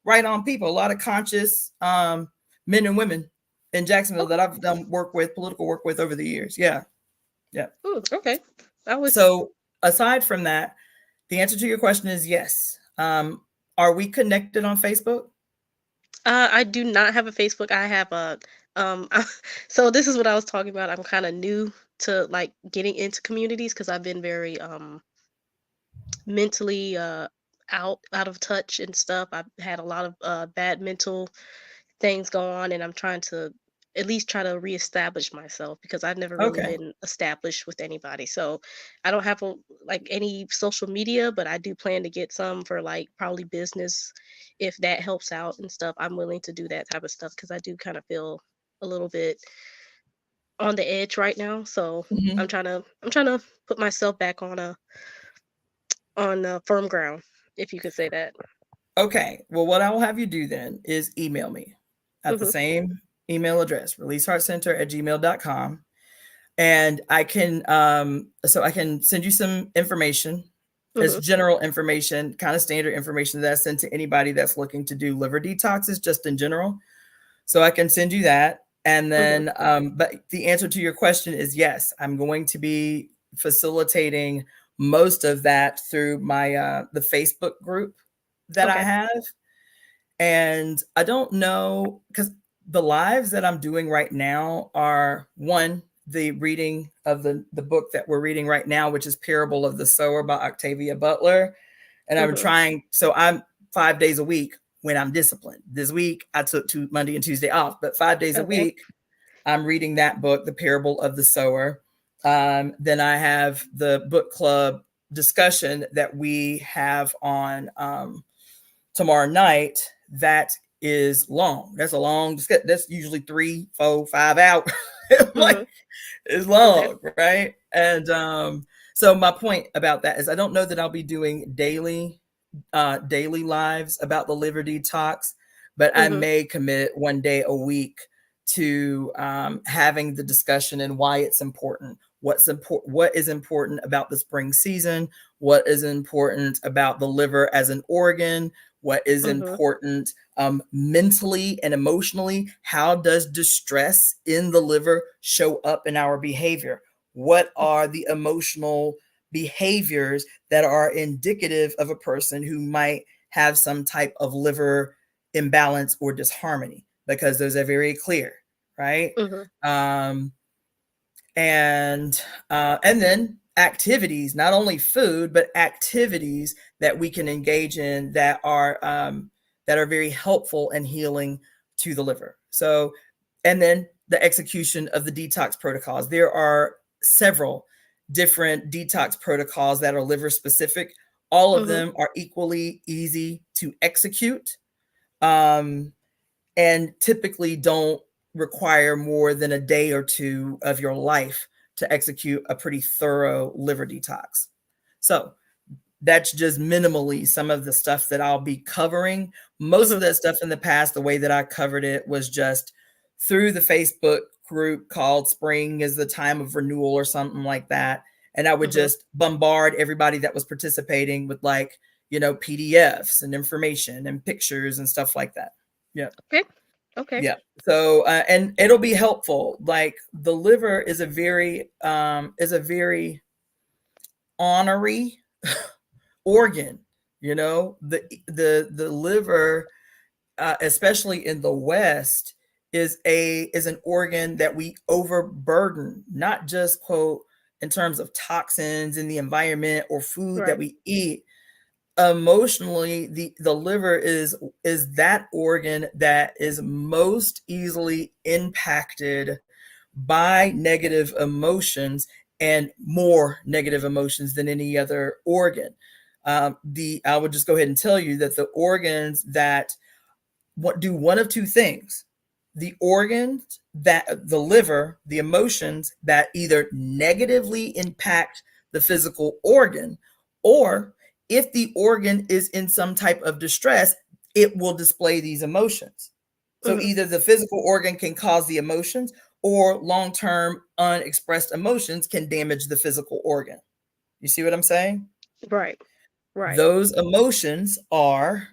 right on people, a lot of conscious men and women in Jacksonville that I've done political work with over the years. Yeah. Okay. So aside from that, the answer to your question is yes. Are we connected on Facebook? I do not have a Facebook. I have a so this is what I was talking about. I'm kind of new to like getting into communities, because I've been very mentally out of touch and stuff. I've had a lot of bad mental things go on, and I'm trying to at least try to reestablish myself, because I've never really Okay. been established with anybody. So I don't have like any social media, but I do plan to get some for like probably business, if that helps out and stuff. I'm willing to do that type of stuff, because I do kind of feel a little bit on the edge right now, so Mhm. I'm trying to put myself back on firm ground, if you could say that. Okay. Well, what I will have you do then is email me at the Mhm. same email address, releaseheartcenter@gmail.com. And I can so I can send you some information. It's Mhm. general information, kind of standard information that I send to anybody that's looking to do liver detoxes just in general. So I can send you that. And Mhm. then but the answer to your question is yes, I'm going to be facilitating most of that through my the Facebook group that I Okay. have. And I don't know because the lives that I'm doing right now are one, the reading of the book that we're reading right now, which is Parable of the Sower by Octavia Butler. And I'm Mhm. trying, so I'm 5 days a week when I'm disciplined. This week I took Monday and Tuesday off, but 5 days a Okay. week I'm reading that book, The Parable of the Sower. Then I have the book club discussion that we have on tomorrow night. That is long. That's a long, that's usually 3, 4, 5 hours. Like, Mhm. it's Okay. long, right? And so my point about that is I don't know that I'll be doing daily lives about the liver detox, but I Mhm. may commit one day a week to having the discussion and why it's important. What is important about the spring season? What is important about the liver as an organ? What is Mhm. important mentally and emotionally? How does distress in the liver show up in our behavior? What are the emotional behaviors that are indicative of a person who might have some type of liver imbalance or disharmony? Because those are very clear, right? Mhm. Um, and then activities, not only food but activities that we can engage in that are very helpful and healing to the liver. So, and then the execution of the detox protocols. There are several different detox protocols that are liver specific. All of Mhm. them are equally easy to execute. Um, and typically don't require more than a day or two of your life to execute a pretty thorough liver detox. So that's just minimally some of the stuff that I'll be covering. Most of Mhm. that stuff in the past, the way that I covered it was just through the Facebook group called Spring is the Time of Renewal or something like that. And I would Mhm. just bombard everybody that was participating with like, PDFs and information and pictures and stuff like that. Yeah. Okay. Okay. Yeah. So and it'll be helpful. Like the liver is a very ornery organ. The liver, especially in the West, is an organ that we overburden, not just quote in terms of toxins in the environment or food that Right. we eat. Emotionally, the liver is that organ that is most easily impacted by negative emotions, and more negative emotions than any other organ. The I would just go ahead and tell you that the organs that do one of two things. The organs that the liver, the emotions that either negatively impact the physical organ, or if the organ is in some type of distress, it will display these emotions. So Mhm. either the physical organ can cause the emotions, or long-term unexpressed emotions can damage the physical organ. You see what I'm saying? Right. Right. Those emotions are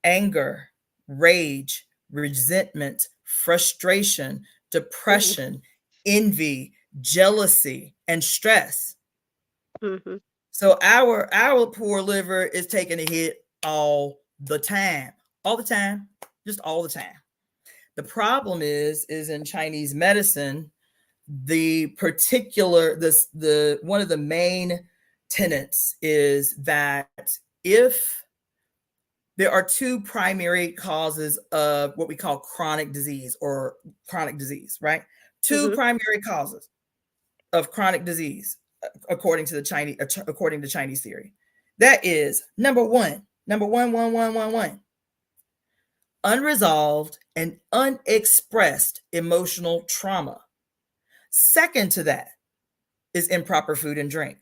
anger, rage, resentment, frustration, Ooh. depression, envy, jealousy, and stress. Mhm. So our poor liver is taking a hit all the time. All the time, just all the time. The problem is in Chinese medicine, the particular this the one of the main tenets is that if there are two primary causes of what we call chronic disease or chronic disease, right? Two Mhm. primary causes of chronic disease, according to Chinese theory. That is number one, unresolved and unexpressed emotional trauma. Second to that is improper food and drink.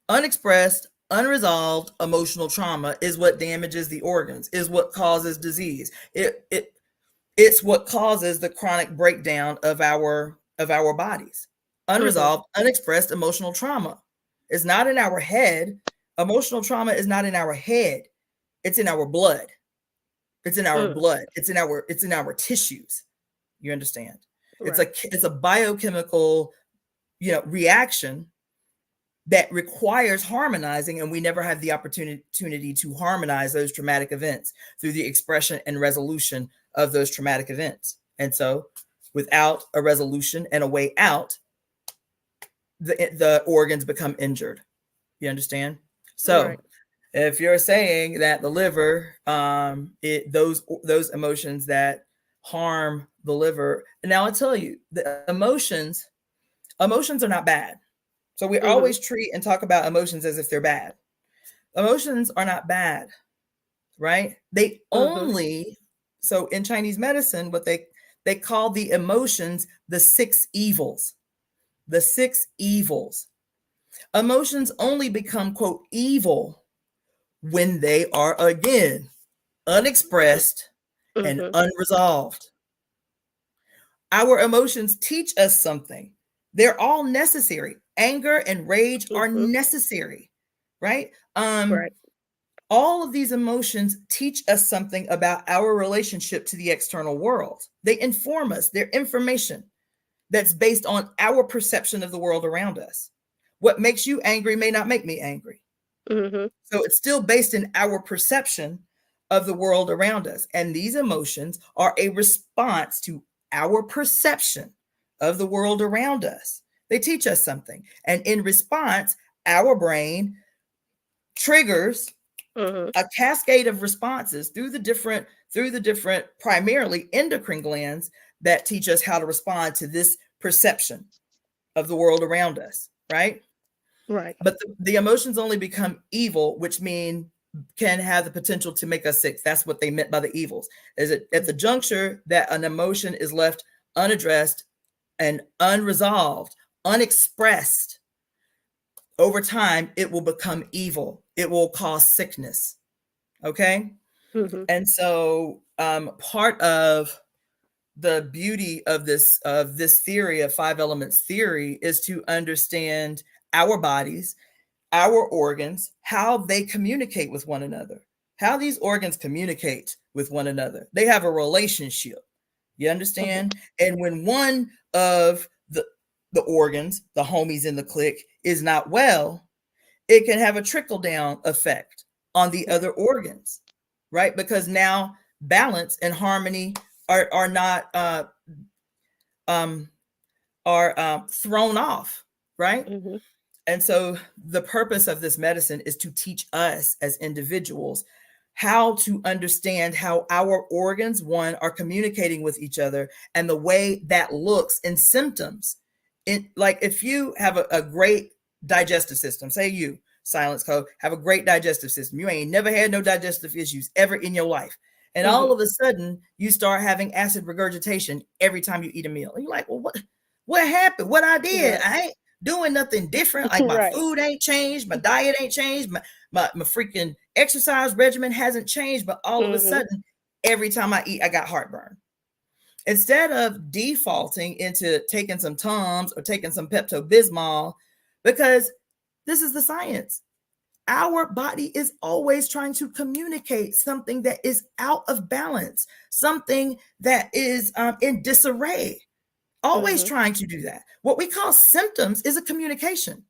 Unexpressed, unresolved emotional trauma is what damages the organs, is what causes disease. It's what causes the chronic breakdown of our bodies. Unresolved, unexpressed emotional trauma is not in our head. Emotional trauma is not in our head. It's in our blood. It's in our blood. It's in our tissues. You understand? Right. It's a biochemical, reaction that requires harmonizing, and we never have the opportunity to harmonize those traumatic events through the expression and resolution of those traumatic events. And so without a resolution and a way out, the organs become injured. You understand? So right. If you're saying that the liver, those emotions that harm the liver, and now I'll tell you, the emotions are not bad. So we always treat and talk about emotions as if they're bad. Emotions are not bad, right? They only, so in Chinese medicine, what they call the emotions, the 6 evils. The 6 evils. Emotions only become, quote, evil when they are, again, unexpressed and unresolved. Our emotions teach us something. They're all necessary. Anger and rage are necessary, right? Right. All of these emotions teach us something about our relationship to the external world. They inform us. They're information that's based on our perception of the world around us. What makes you angry may not make me angry. So it's still based in our perception of the world around us. And these emotions are a response to our perception of the world around us. They teach us something. And in response, our brain triggers a cascade of responses through the different primarily endocrine glands that teach us how to respond to this perception of the world around us, right? Right. But the emotions only become evil, which mean can have the potential to make us sick. That's what they meant by the evils. Is it at the juncture that an emotion is left unaddressed and unresolved, unexpressed, over time, it will become evil. It will cause sickness. Okay. And so part of the beauty of this theory of 5 elements theory is to understand our bodies, our organs, how they communicate with one another, how these organs communicate with one another. They have a relationship. You understand? And when one of the organs, the homies in the clique, is not well, it can have a trickle down effect on the other organs, right? Because now balance and harmony are not thrown off, right? And so the purpose of this medicine is to teach us as individuals how to understand how our organs, one, are communicating with each other, and the way that looks in symptoms. Like if you have a great digestive system, say you, Silence Code, have a great digestive system. You ain't never had no digestive issues ever in your life. And all of a sudden you start having acid regurgitation every time you eat a meal. And you're like, well, what happened? What I did? I ain't doing nothing different. Like my food ain't changed. My diet ain't changed. My freaking exercise regimen hasn't changed. But all of a sudden, every time I eat, I got heartburn. Instead of defaulting into taking some Tums or taking some Pepto-Bismol, because this is the science. Our body is always trying to communicate something that is out of balance, something that is in disarray. Always trying to do that. What we call symptoms is a communication.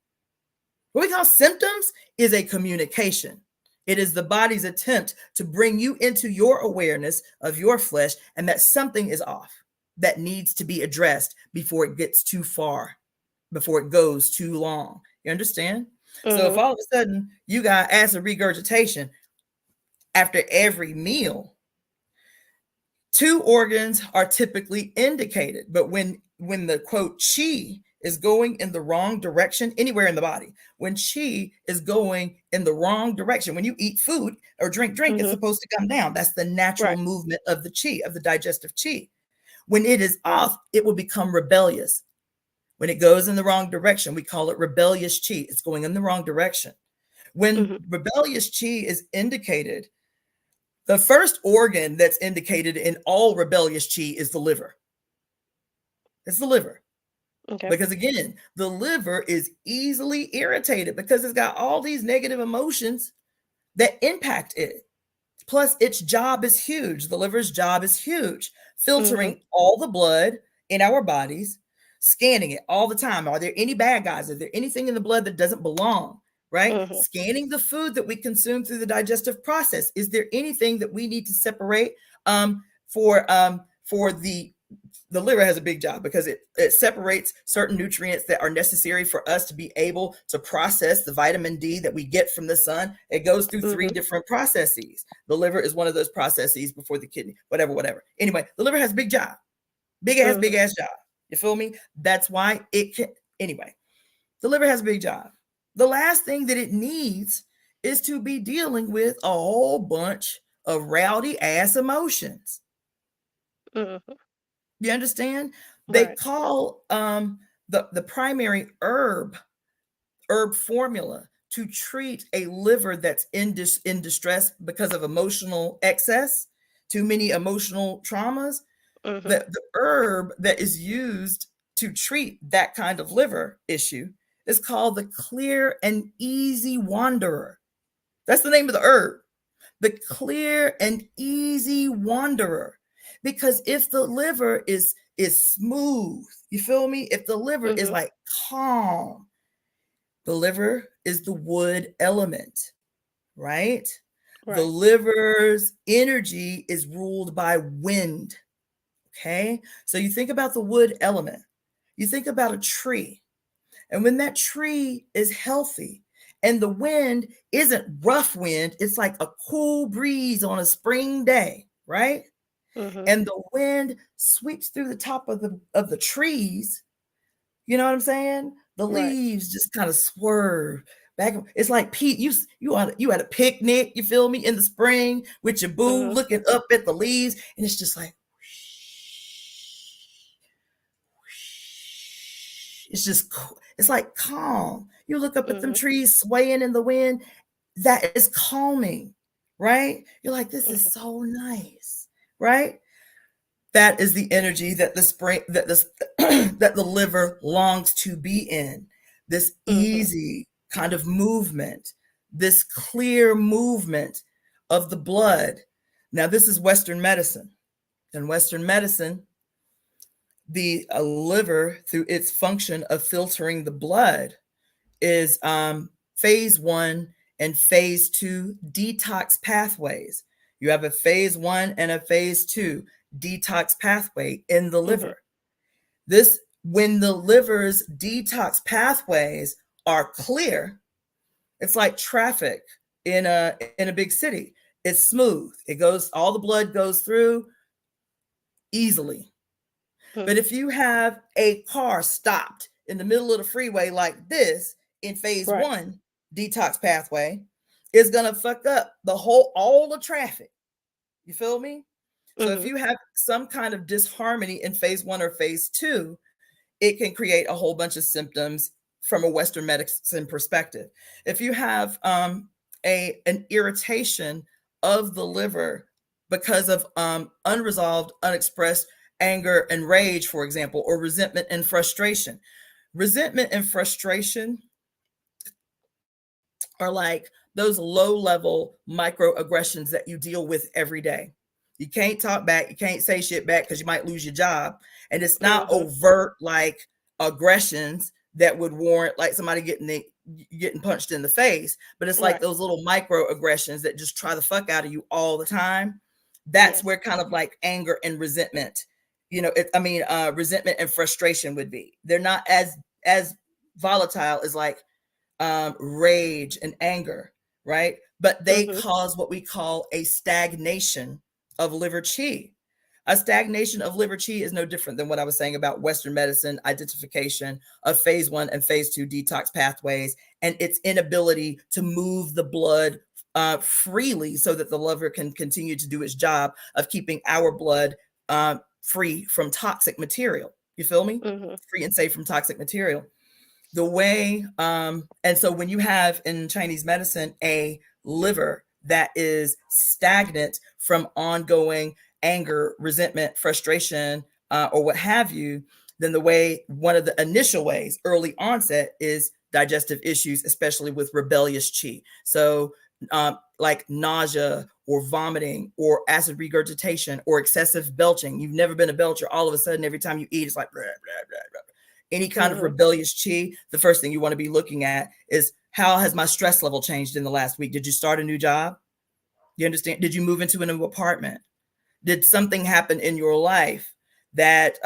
What we call symptoms is a communication. It is the body's attempt to bring you into your awareness of your flesh and that something is off, that needs to be addressed before it gets too far, before it goes too long. You understand? So if all of a sudden you got acid regurgitation after every meal, 2 organs are typically indicated. But when the quote chi is going in the wrong direction anywhere in the body, when chi is going in the wrong direction, when you eat food or drink, it's supposed to come down. That's the natural movement of the chi, of the digestive chi. When it is off, it will become rebellious. When it goes in the wrong direction, we call it rebellious chi. It's going in the wrong direction. When rebellious chi is indicated, the first organ that's indicated in all rebellious chi is the liver. It's the liver. Okay. Because again, the liver is easily irritated because it's got all these negative emotions that impact it. Plus, its job is huge. The liver's job is huge, filtering all the blood in our bodies, scanning it all the time. Are there any bad guys? Is there anything in the blood that doesn't belong? Right? Scanning the food that we consume through the digestive process. Is there anything that we need to separate for the liver has a big job because it separates certain nutrients that are necessary for us to be able to process the vitamin D that we get from the sun. It goes through 3 different processes. The liver is one of those processes before the kidney, whatever. Anyway, the liver has a big job, big ass job. You feel me? That's why it can. Anyway, the liver has a big job. The last thing that it needs is to be dealing with a whole bunch of rowdy ass emotions. You understand? They call the primary herb formula to treat a liver that's in distress because of emotional excess, too many emotional traumas. The herb that is used to treat that kind of liver issue is called the clear and easy wanderer. That's the name of the herb. The clear and easy wanderer. Because if the liver is smooth, you feel me? If the liver is like calm, the liver is the wood element, right? The liver's energy is ruled by wind. Okay. So you think about the wood element, you think about a tree. And when that tree is healthy and the wind isn't rough wind, it's like a cool breeze on a spring day, right? And the wind sweeps through the top of the trees. You know what I'm saying? The leaves just kind of swerve back. It's like Pete, you had a picnic, you feel me, in the spring with your boo looking up at the leaves, and it's just like it's just it's like calm. You look up at them trees swaying in the wind, that is calming, right? You're like, this is so nice, right? That is the energy that that the liver longs to be in. This easy kind of movement, this clear movement of the blood. Now, this is Western medicine. In Western medicine, the liver, through its function of filtering the blood, is phase 1 and phase 2 detox pathways. You have a phase 1 and a phase 2 detox pathway in the liver. When the liver's detox pathways are clear, it's like traffic in a big city. It's smooth. All the blood goes through easily. But if you have a car stopped in the middle of the freeway like this in phase 1 detox pathway, it's gonna fuck up all the traffic. You feel me? So if you have some kind of disharmony in phase 1 or phase 2, it can create a whole bunch of symptoms from a Western medicine perspective. If you have an irritation of the liver because of unresolved, unexpressed anger and rage, for example, or resentment and frustration. Resentment and frustration are like those low-level microaggressions that you deal with every day. You can't talk back, you can't say shit back because you might lose your job. And it's not overt like aggressions that would warrant like somebody getting punched in the face, but it's like those little microaggressions that just try the fuck out of you all the time. That's where kind of like anger and resentment, resentment and frustration would be. They're not as volatile as like rage and anger, right? But they cause what we call a stagnation of liver chi. A stagnation of liver chi is no different than what I was saying about Western medicine identification of phase 1 and phase 2 detox pathways and its inability to move the blood freely so that the liver can continue to do its job of keeping our blood free from toxic material. You feel me? Free and safe from toxic material. The way, and so when you have in Chinese medicine a liver that is stagnant from ongoing anger, resentment, frustration, or what have you, then one of the initial ways, early onset, is digestive issues, especially with rebellious chi. So like nausea or vomiting or acid regurgitation or excessive belching. You've never been a belcher. All of a sudden, every time you eat, it's like blah, blah, blah, blah. Any kind of rebellious chi, the first thing you want to be looking at is, how has my stress level changed in the last week? Did you start a new job? You understand? Did you move into a new apartment? Did something happen in your life that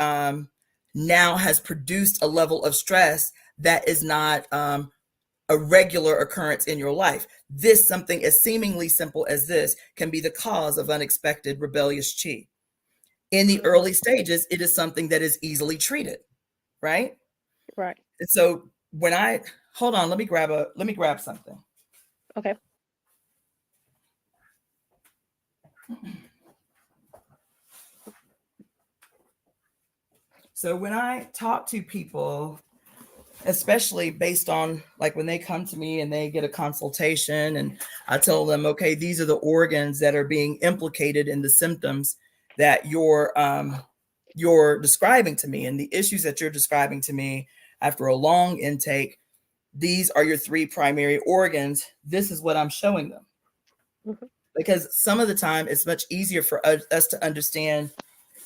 now has produced a level of stress that is not a regular occurrence in your life? This, something as seemingly simple as this, can be the cause of unexpected rebellious chi. In the early stages, it is something that is easily treated, right? Right. And so when hold on, let me grab something. Okay. So when I talk to people, especially based on like when they come to me and they get a consultation, and I tell them, okay, these are the organs that are being implicated in the symptoms that you're describing to me, and the issues that you're describing to me after a long intake. These are your three primary organs. This is what I'm showing them. Because some of the time it's much easier for us to understand,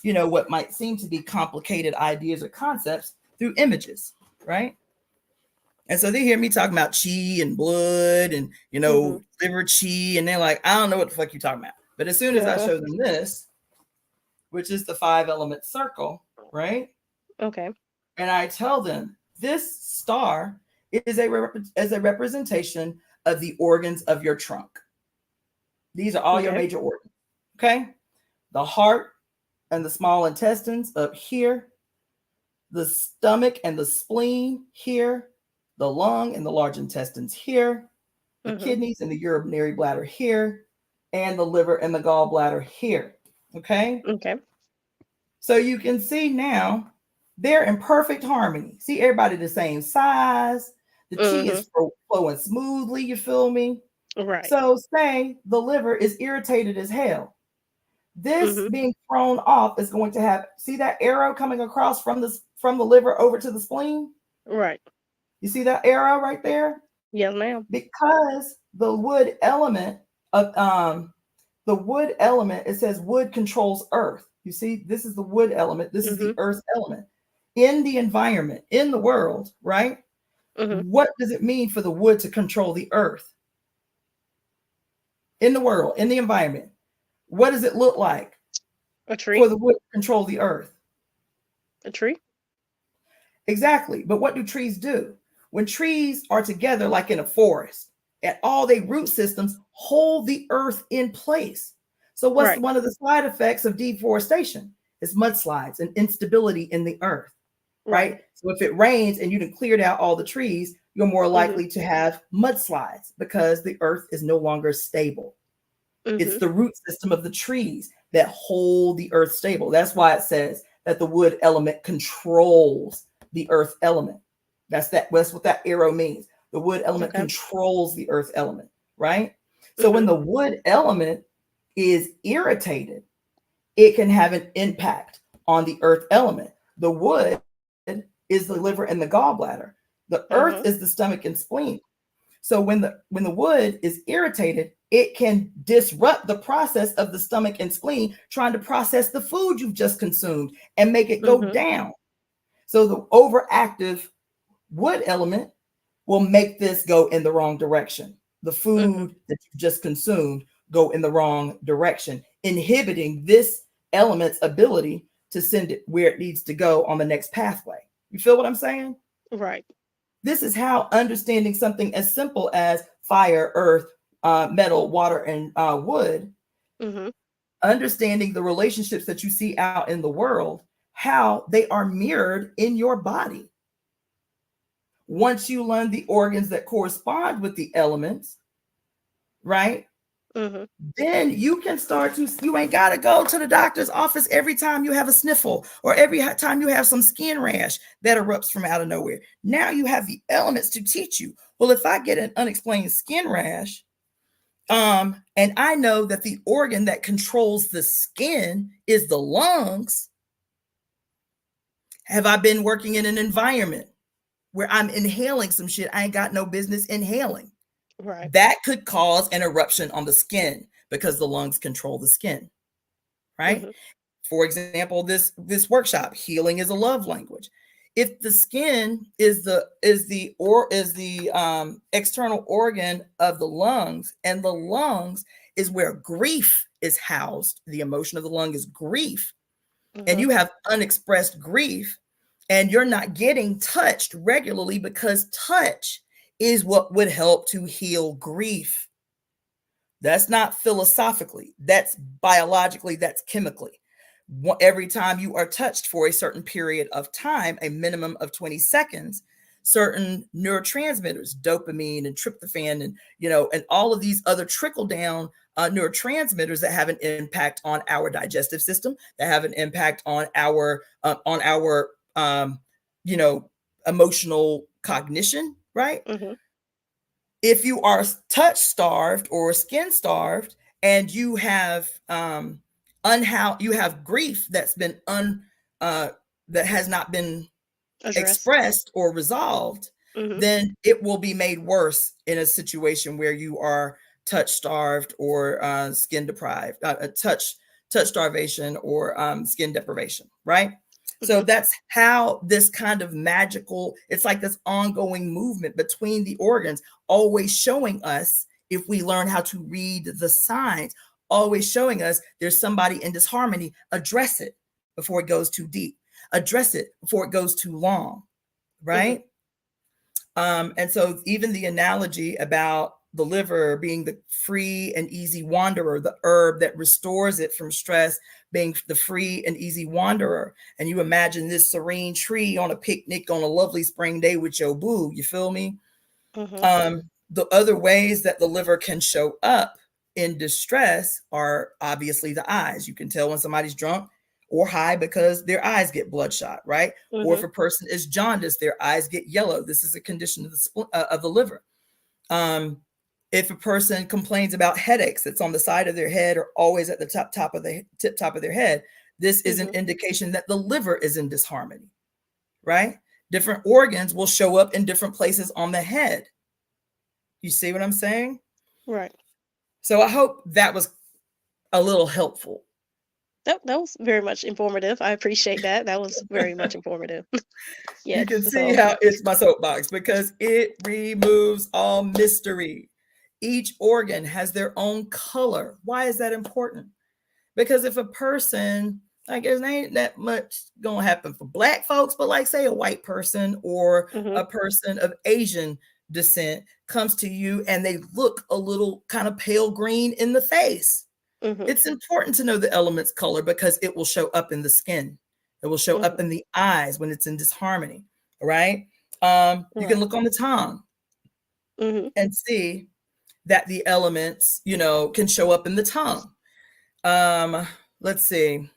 what might seem to be complicated ideas or concepts through images, right? And so they hear me talking about chi and blood and, liver chi, and they're like, I don't know what the fuck you're talking about. But as soon as I show them this, which is the 5-element circle, right? Okay. And I tell them this star is a representation of the organs of your trunk. These are all your major organs, okay? The heart and the small intestines up here, the stomach and the spleen here, the lung and the large intestines here, the kidneys and the urinary bladder here, and the liver and the gallbladder here, okay? Okay. So you can see now they're in perfect harmony. See, everybody the same size. The chi is flowing smoothly, you feel me? Right. So say the liver is irritated as hell. This being thrown off is going to have, see that arrow coming across from the liver over to the spleen? Right. You see that arrow right there? Yes, ma'am. Because the wood element, it says wood controls earth. You see, this is the wood element. This is the earth element. In the environment, in the world, right? What does it mean for the wood to control the earth? In the world, in the environment, what does it look like? A tree. For the wood to control the earth? A tree. Exactly. But what do trees do? When trees are together, like in a forest, and all their root systems hold the earth in place. So what's one of the side effects of deforestation? Is mudslides and instability in the earth, right? So if it rains and you done cleared out all the trees, you're more likely to have mudslides because the earth is no longer stable. It's the root system of the trees that hold the earth stable. That's why it says that the wood element controls the earth element. That's what that arrow means. The wood element controls the earth element, right? So when the wood element is irritated, it can have an impact on the earth element. The wood is the liver and the gallbladder. The earth is the stomach and spleen. So when the wood is irritated, it can disrupt the process of the stomach and spleen trying to process the food you've just consumed and make it go down. So the overactive wood element will make this go in the wrong direction. The food that you just consumed go in the wrong direction, inhibiting this element's ability to send it where it needs to go on the next pathway. You feel what I'm saying? Right. This is how understanding something as simple as fire, earth, metal, water, and wood, understanding the relationships that you see out in the world, how they are mirrored in your body. Once you learn the organs that correspond with the elements, right? Mhm. Then you can start to, you ain't got to go to the doctor's office every time you have a sniffle or every time you have some skin rash that erupts from out of nowhere. Now you have the elements to teach you. Well, if I get an unexplained skin rash, and I know that the organ that controls the skin is the lungs, have I been working in an environment where I'm inhaling some shit I ain't got no business inhaling? Right. That could cause an eruption on the skin because the lungs control the skin, right? Mhm. For example, this workshop, healing is a love language. If the skin is the external organ of the lungs, and the lungs is where grief is housed, the emotion of the lung is grief, and Mhm. you have unexpressed grief, and you're not getting touched regularly because touch is what would help to heal grief. That's not philosophically, that's biologically, that's chemically. Every time you are touched for a certain period of time, a minimum of 20 seconds, certain neurotransmitters, dopamine and tryptophan, and and all of these other trickle down neurotransmitters that have an impact on our digestive system, that have an impact on our emotional cognition, right? Mhm. If you are touch starved or skin starved, and you have you have grief that's been that has not been Addressed. expressed or resolved, Mhm. then it will be made worse in a situation where you are touch starved or skin deprived, touch starvation or skin deprivation, right? So Mhm. that's how this kind of magical, it's like this ongoing movement between the organs, always showing us, if we learn how to read the signs, always showing us there's somebody in disharmony, address it before it goes too deep, address it before it goes too long, Mhm. right? And so even the analogy about the liver being the free and easy wanderer, the herb that restores it from stress, being the free and easy wanderer. And you imagine this serene tree on a picnic on a lovely spring day with your boo, you feel me? Mhm. The other ways that the liver can show up in distress are obviously the eyes. You can tell when somebody's drunk or high because their eyes get bloodshot, right? Or if Mhm. a person is jaundiced, their eyes get yellow. This is a condition of the liver. Um, if a person complains about headaches that's on the side of their head or always at the top of the tip top of their head, this is an Mhm. indication that the liver is in disharmony, right? Different organs will show up in different places on the head. You see what I'm saying? Right. So I hope that was a little helpful. That was very much informative. I appreciate that. That was very much informative. You Yes. can see So how it's my soapbox because it removes all mystery. Each organ has their own color. Why is that important? Because if a person, I guess ain't that much gonna happen for black folks, but like say a white person or mhm. a person of Asian descent comes to you and they look a little kind of pale green in the face. Mhm. It's important to know the element's color because it will show up in the skin. It will show up Mhm. in the eyes when it's in disharmony, right? You can Right. look on the tongue Mhm. and see that the elements, can show up in the tongue. Um, let's see.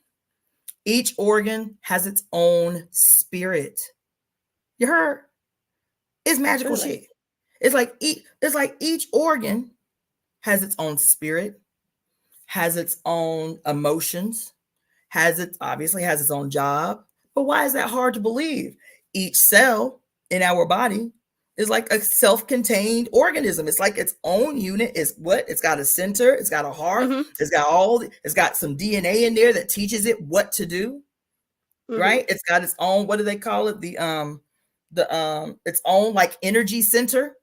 Each organ has its own spirit. You heard? It's magical Really. shit. It's like each organ has its own spirit, has its own emotions, has its own job. But why is that hard to believe? Each cell in our body is like a self-contained organism. It's like its own unit. Is what? It's got a center, it's got a heart, Mhm. it's got some DNA in there that teaches it what to do, Mhm. right? It's got its own, what do they call it? Its own like energy center,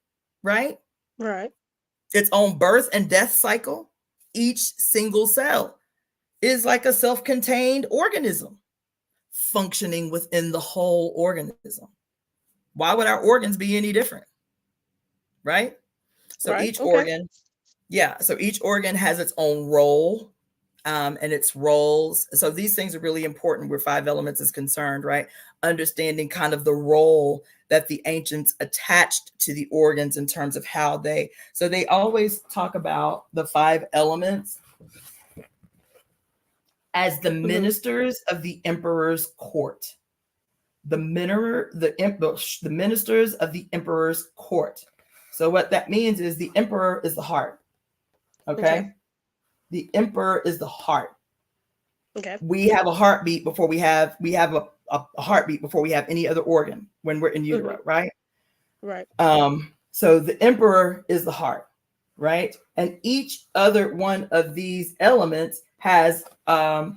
right? Right. Its own birth and death cycle. Each single cell is like a self-contained organism functioning within the whole organism. Why would our organs be any different? Right? So Right. each Okay. organ, yeah, so each organ has its own role. and its roles. So these things are really important where five elements is concerned, right? Understanding kind of the role that the ancients attached to the organs in terms of how so they always talk about the five elements as the ministers of the emperor's court. The ministers of the emperor's court. So what that means is the emperor is the heart. Okay. The emperor is the heart. Okay. We have a heartbeat before we have a heartbeat before we have any other organ when we're in utero, right? Right. So the emperor is the heart, right? And each other one of these elements has a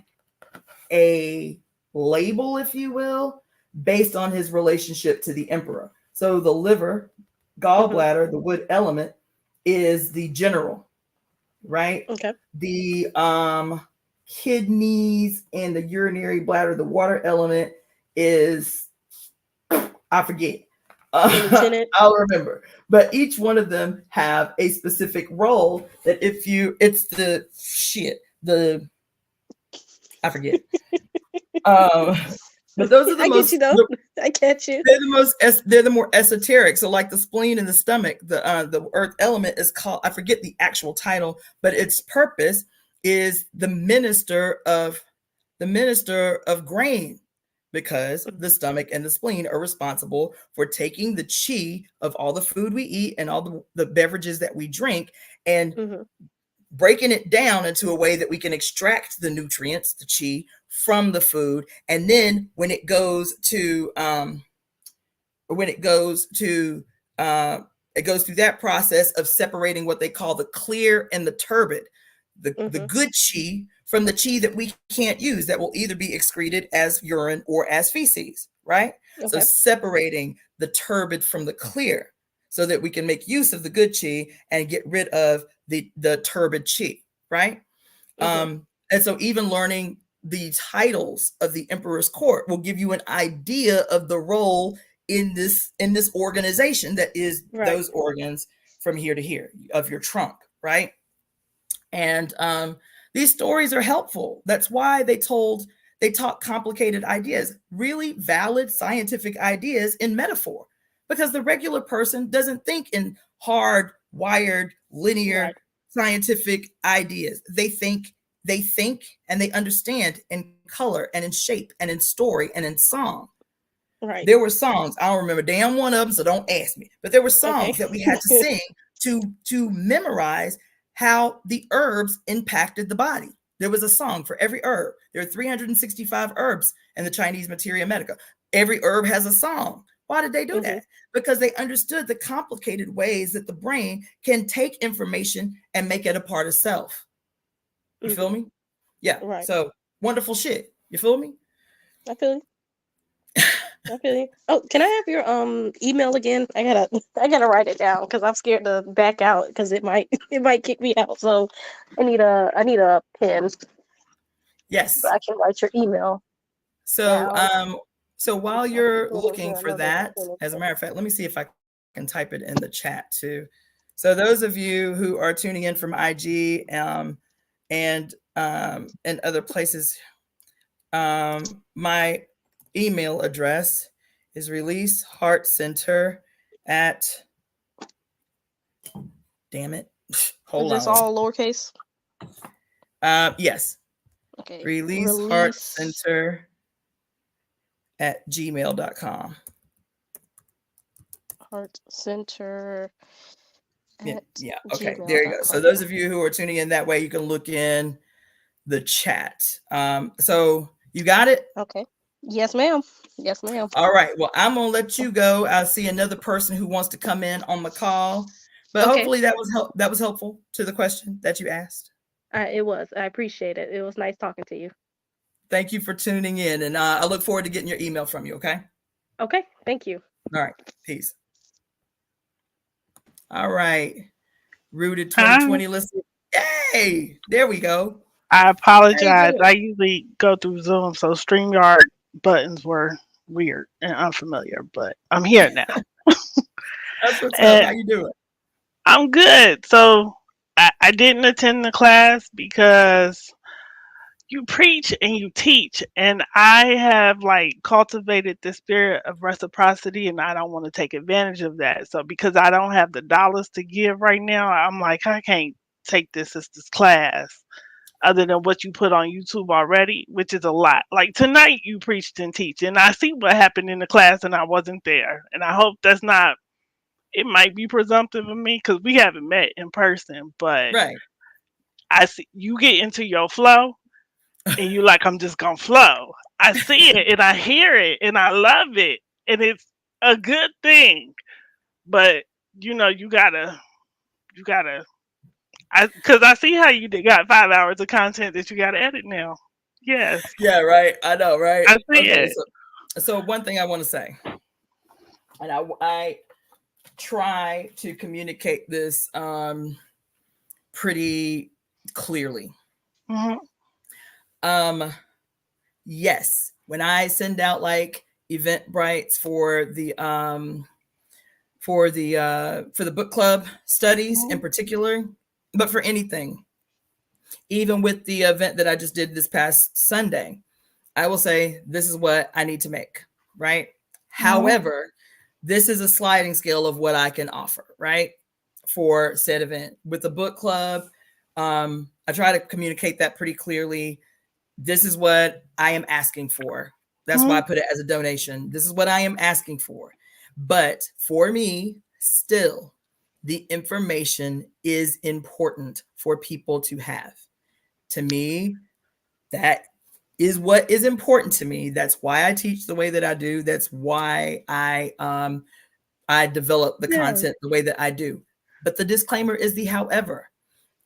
label, if you will, based on his relationship to the emperor. So the liver, gallbladder, the wood element is the general, right? Okay. The kidneys and the urinary bladder, the water element is, I forget. I'll remember. But each one of them have a specific role that I forget. But those are the most. I catch you. They're the more esoteric. So, like the spleen in the stomach, the earth element is called. I forget the actual title, but its purpose is the minister of grain, because the stomach and the spleen are responsible for taking the chi of all the food we eat and all the beverages that we drink and breaking it down into a way that we can extract the nutrients, the chi, from the food. And then when it goes through that process of separating what they call the clear and the turbid, the good chi from the chi that we can't use, that will either be excreted as urine or as feces, right? Okay. So separating the turbid from the clear so that we can make use of the good chi and get rid of the turbid chi, right? And so even learning the titles of the emperor's court will give you an idea of the role in this organization that is those organs from here to here of your trunk, right? And these stories are helpful. That's why they taught complicated ideas, really valid scientific ideas in metaphor, because the regular person doesn't think in hard, wired, linear scientific ideas. They think and they understand in color and in shape and in story and in song. Right. There were songs, I don't remember damn one of them, so don't ask me. But there were songs that we had to sing to memorize how the herbs impacted the body. There was a song for every herb. There are 365 herbs in the Chinese Materia Medica. Every herb has a song. Why did they do that? Because they understood the complicated ways that the brain can take information and make it a part of self. You feel me? Yeah. Right. So wonderful shit. You feel me? I feel you. I feel you. Oh, can I have your email again? I gotta write it down because I'm scared to back out because it might kick me out. So I need a pen. Yes. So I can write your email. So so while you're looking for that, as a matter of fact, let me see if I can type it in the chat too. So those of you who are tuning in from IG and other places, my email address is releaseheartcenter at, damn it, hold on. Is this all lowercase? Yes. Okay. Releaseheartcenter at gmail.com. Heartcenter. Yeah. Okay. There you go. So those of you who are tuning in that way, you can look in the chat. So you got it? Okay. Yes, ma'am. Yes, ma'am. All right. Well, I'm gonna let you go. I see another person who wants to come in on the call, but hopefully that was helpful to the question that you asked. It was. I appreciate it. It was nice talking to you. Thank you for tuning in, and I look forward to getting your email from you. Okay. Okay. Thank you. All right. Peace. All right. Rooted 2020 listen. Yay! There we go. I apologize. I usually go through Zoom, so StreamYard buttons were weird and unfamiliar, but I'm here now. That's what's up. How you doing? I'm good. So I didn't attend the class because you preach and you teach, and I have like cultivated the spirit of reciprocity, and I don't want to take advantage of that. So because I don't have the dollars to give right now, I'm like, I can't take this class other than what you put on YouTube already, which is a lot. Like tonight you preached and teach, and I see what happened in the class and I wasn't there. And I hope that's not, it might be presumptive of me because we haven't met in person, but Right. I see you get into your flow and you like, I'm just gonna flow. I see it and I hear it and I love it. And it's a good thing. But you know, you gotta because I see how you got 5 hours of content that you gotta edit now. Yes. Yeah, right. I know, right? I see Okay, it. so one thing I want to say, and I try to communicate this pretty clearly. Mm-hmm. Yes, when I send out like Eventbrites for the book club studies in particular, but for anything, even with the event that I just did this past Sunday, I will say, this is what I need to make, right? However, this is a sliding scale of what I can offer, right? For said event. With the book club, I try to communicate that pretty clearly. This is what I am asking for. That's why I put it as a donation. This is what I am asking for. But for me, still, the information is important for people to have. To me, that is what is important to me. That's why I teach the way that I do. That's why I develop the content the way that I do. But the disclaimer is the however.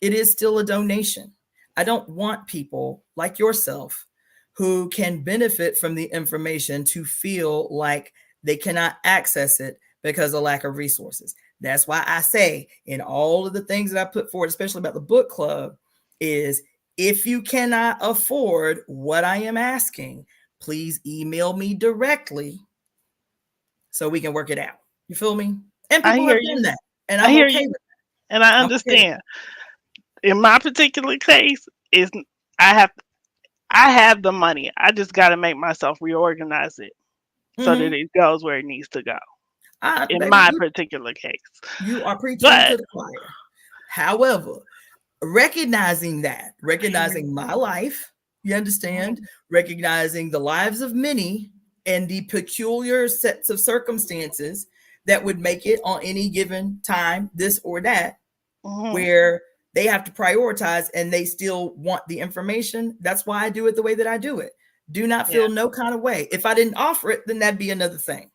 It is still a donation. I don't want people like yourself who can benefit from the information to feel like they cannot access it because of lack of resources. That's why I say in all of the things that I put forward, especially about the book club, is if you cannot afford what I am asking, please email me directly so we can work it out. You feel me? And people have done that. And I'm okay with that. And I understand. In my particular case, is I have the money. I just got to make myself reorganize it so that it goes where it needs to go. In my particular case, you are preaching to the choir. However, recognizing my life, you understand, recognizing the lives of many and the peculiar sets of circumstances that would make it on any given time, this or that, where they have to prioritize and they still want the information. That's why I do it the way that I do it. Do not feel no kind of way. If I didn't offer it, then that'd be another thing.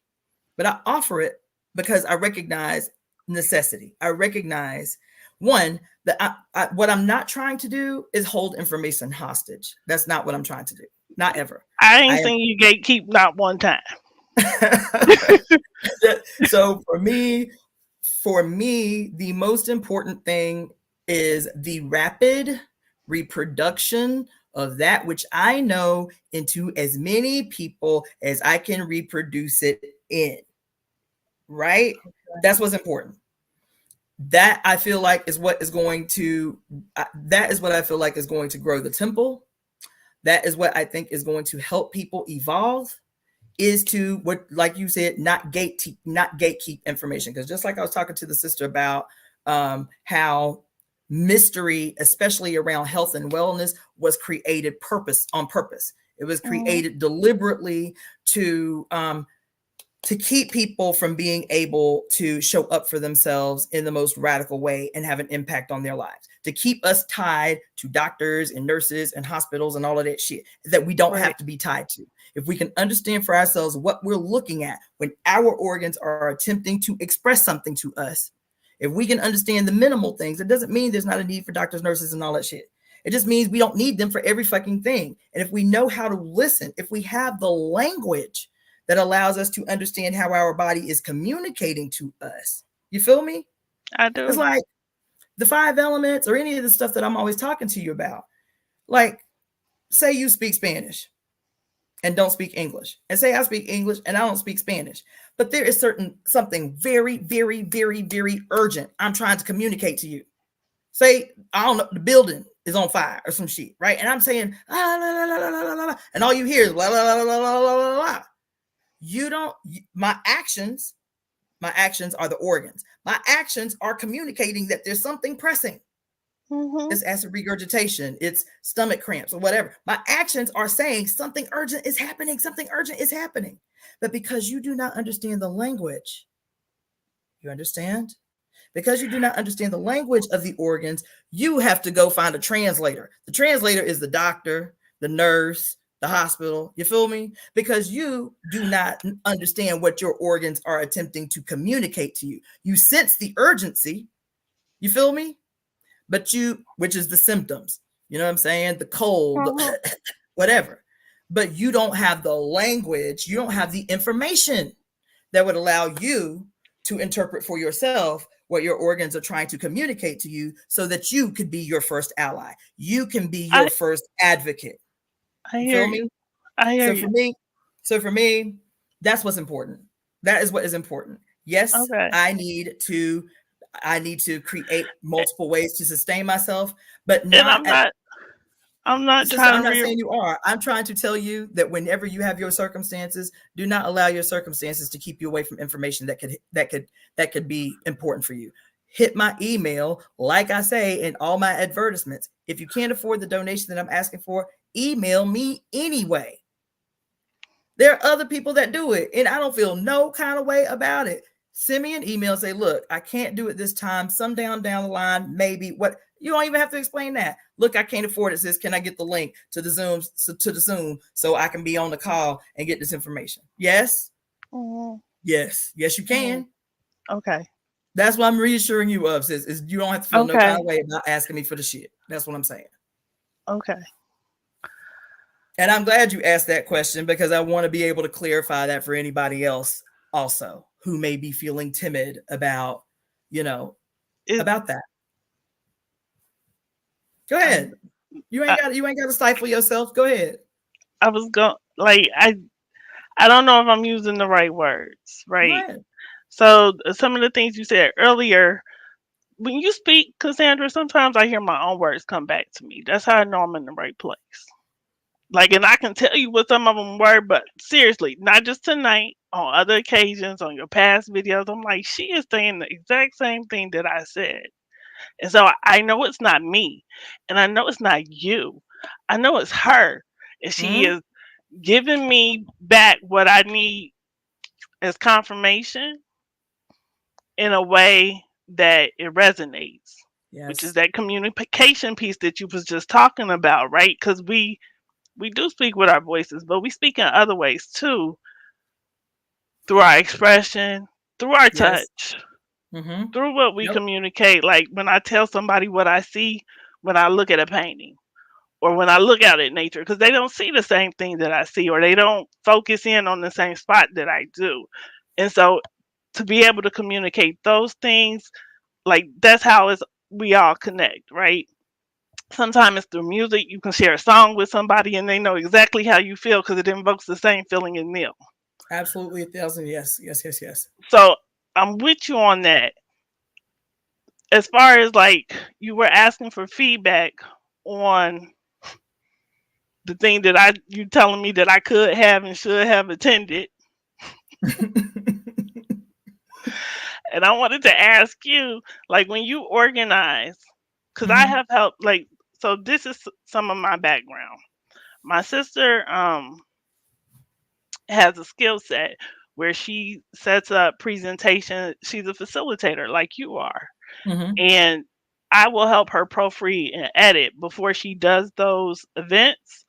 But I offer it because I recognize necessity. I recognize, one, that what I'm not trying to do is hold information hostage. That's not what I'm trying to do. Not ever. I ain't seen you gatekeep not one time. So for me, the most important thing is the rapid reproduction of that which I know into as many people as I can reproduce it in. Right? That's what's important. That I feel like is what is going to, that is what I feel like is going to grow the temple. That is what I think is going to help people evolve, is to, what, like you said, not gatekeep information. Because just like I was talking to the sister about how mystery, especially around health and wellness, was created on purpose. It was created deliberately to keep people from being able to show up for themselves in the most radical way and have an impact on their lives, to keep us tied to doctors and nurses and hospitals and all of that shit that we don't have to be tied to. If we can understand for ourselves what we're looking at when our organs are attempting to express something to us, if we can understand the minimal things, it doesn't mean there's not a need for doctors, nurses, and all that shit. It just means we don't need them for every fucking thing. And if we know how to listen, if we have the language that allows us to understand how our body is communicating to us. You feel me? I do. It's like the 5 elements or any of the stuff that I'm always talking to you about. Like, say you speak Spanish and don't speak English, and say I speak English and I don't speak Spanish, but there is something very, very, very, very urgent I'm trying to communicate to you. Say, I don't know, the building is on fire or some shit, right? And I'm saying, ah, la, la, la, la, la, la, and all you hear is la, la, la, la, la, la, la, la. You don't, my actions are the organs. My actions are communicating that there's something pressing. It's acid regurgitation, it's stomach cramps or whatever. My actions are saying something urgent is happening, something urgent is happening. But because you do not understand the language, you understand? Because you do not understand the language of the organs, you have to go find a translator. The translator is the doctor, the nurse, the hospital. You feel me? Because you do not understand what your organs are attempting to communicate to you. You sense the urgency. You feel me? But which is the symptoms. You know what I'm saying? The cold, whatever. But you don't have the language. You don't have the information that would allow you to interpret for yourself what your organs are trying to communicate to you so that you could be your first ally. You can be your first advocate. I hear you. I hear you. For me, that's what's important. That is what is important. Yes, okay. I need to create multiple ways to sustain myself, but not. And I'm not saying you are. I'm trying to tell you that whenever you have your circumstances, do not allow your circumstances to keep you away from information that could be important for you. Hit my email, like I say in all my advertisements. If you can't afford the donation that I'm asking for, email me anyway. There are other people that do it, and I don't feel no kind of way about it. Send me an email, say, look, I can't do it this time. Some down the line, maybe. What? You don't even have to explain that. Look, I can't afford it. Sis, can I get the link to the Zoom so I can be on the call and get this information? Yes. Mm-hmm. Yes, you can. Okay. That's what I'm reassuring you of, sis. Is you don't have to feel no kind of way about asking me for the shit. That's what I'm saying. Okay. And I'm glad you asked that question because I want to be able to clarify that for anybody else also who may be feeling timid about, about that. Go ahead. You ain't got to stifle yourself. Go ahead. I was going I don't know if I'm using the right words, right? So some of the things you said earlier, when you speak, Cassandra, sometimes I hear my own words come back to me. That's how I know I'm in the right place. And I can tell you what some of them were, but seriously, not just tonight, on other occasions, on your past videos, I'm like, she is saying the exact same thing that I said. And so I know it's not me, and I know it's not you. I know it's her, and she is giving me back what I need as confirmation in a way that it resonates, which is that communication piece that you was just talking about, right? Because we do speak with our voices, but we speak in other ways too, through our expression, through our touch, through what we communicate. Like when I tell somebody what I see when I look at a painting or when I look out at nature, because they don't see the same thing that I see, or they don't focus in on the same spot that I do. And so to be able to communicate those things, that's how we all connect, right? Sometimes it's through music. You can share a song with somebody and they know exactly how you feel because it invokes the same feeling in them. Absolutely, 1,000. Yes. So I'm with you on that. As far as you were asking for feedback on the thing that you telling me that I could have and should have attended. And I wanted to ask you, when you organize, because I have helped, so this is some of my background. My sister has a skill set where she sets up presentation. She's a facilitator like you are. And I will help her proofread and edit before she does those events.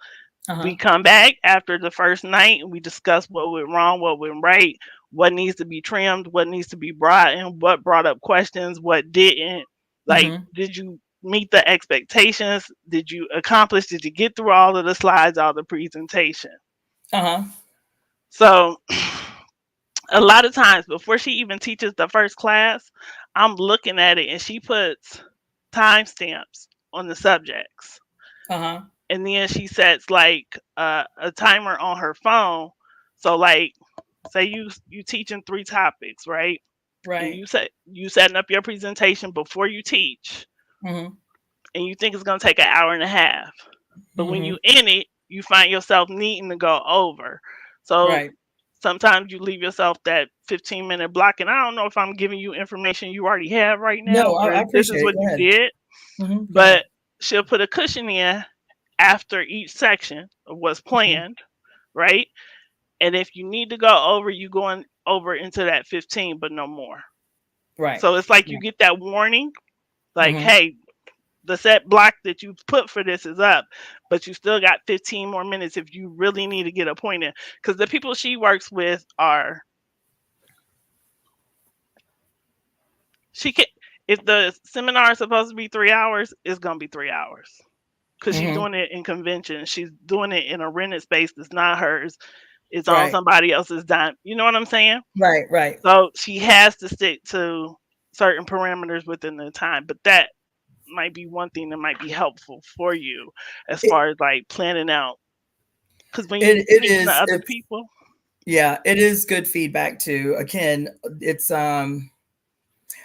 We come back after the first night and we discuss what went wrong, what went right, what needs to be trimmed, what needs to be brought in, what brought up questions, what didn't. Did you meet the expectations? Did you get through all of the slides, all the presentation? So a lot of times before she even teaches the first class, I'm looking at it and she puts timestamps on the subjects. And then she sets a timer on her phone. So say you teaching 3 topics, right? Right. And you setting up your presentation before you teach. and you think it's going to take an hour and a half. But when you in it, you find yourself needing to go over. So sometimes you leave yourself that 15-minute block. And I don't know if I'm giving you information you already have right now, No, I or this is appreciate it. what Go you ahead. did. But she'll put a cushion in after each section of what's planned, right? And if you need to go over, you going over into that 15, but no more. Right. So it's like you get that warning, like, hey, the set block that you put for this is up, but you still got 15 more minutes if you really need to get a point in. Because the people she works with are, if the seminar is supposed to be 3 hours, it's going to be 3 hours. Because she's doing it in convention. She's doing it in a rented space that's not hers. It's on somebody else's dime. You know what I'm saying? Right. So she has to stick to certain parameters within the time. But that might be one thing that might be helpful for you as far as like planning out. Because when you speak to other people. Yeah, it is good feedback too. Again, it's and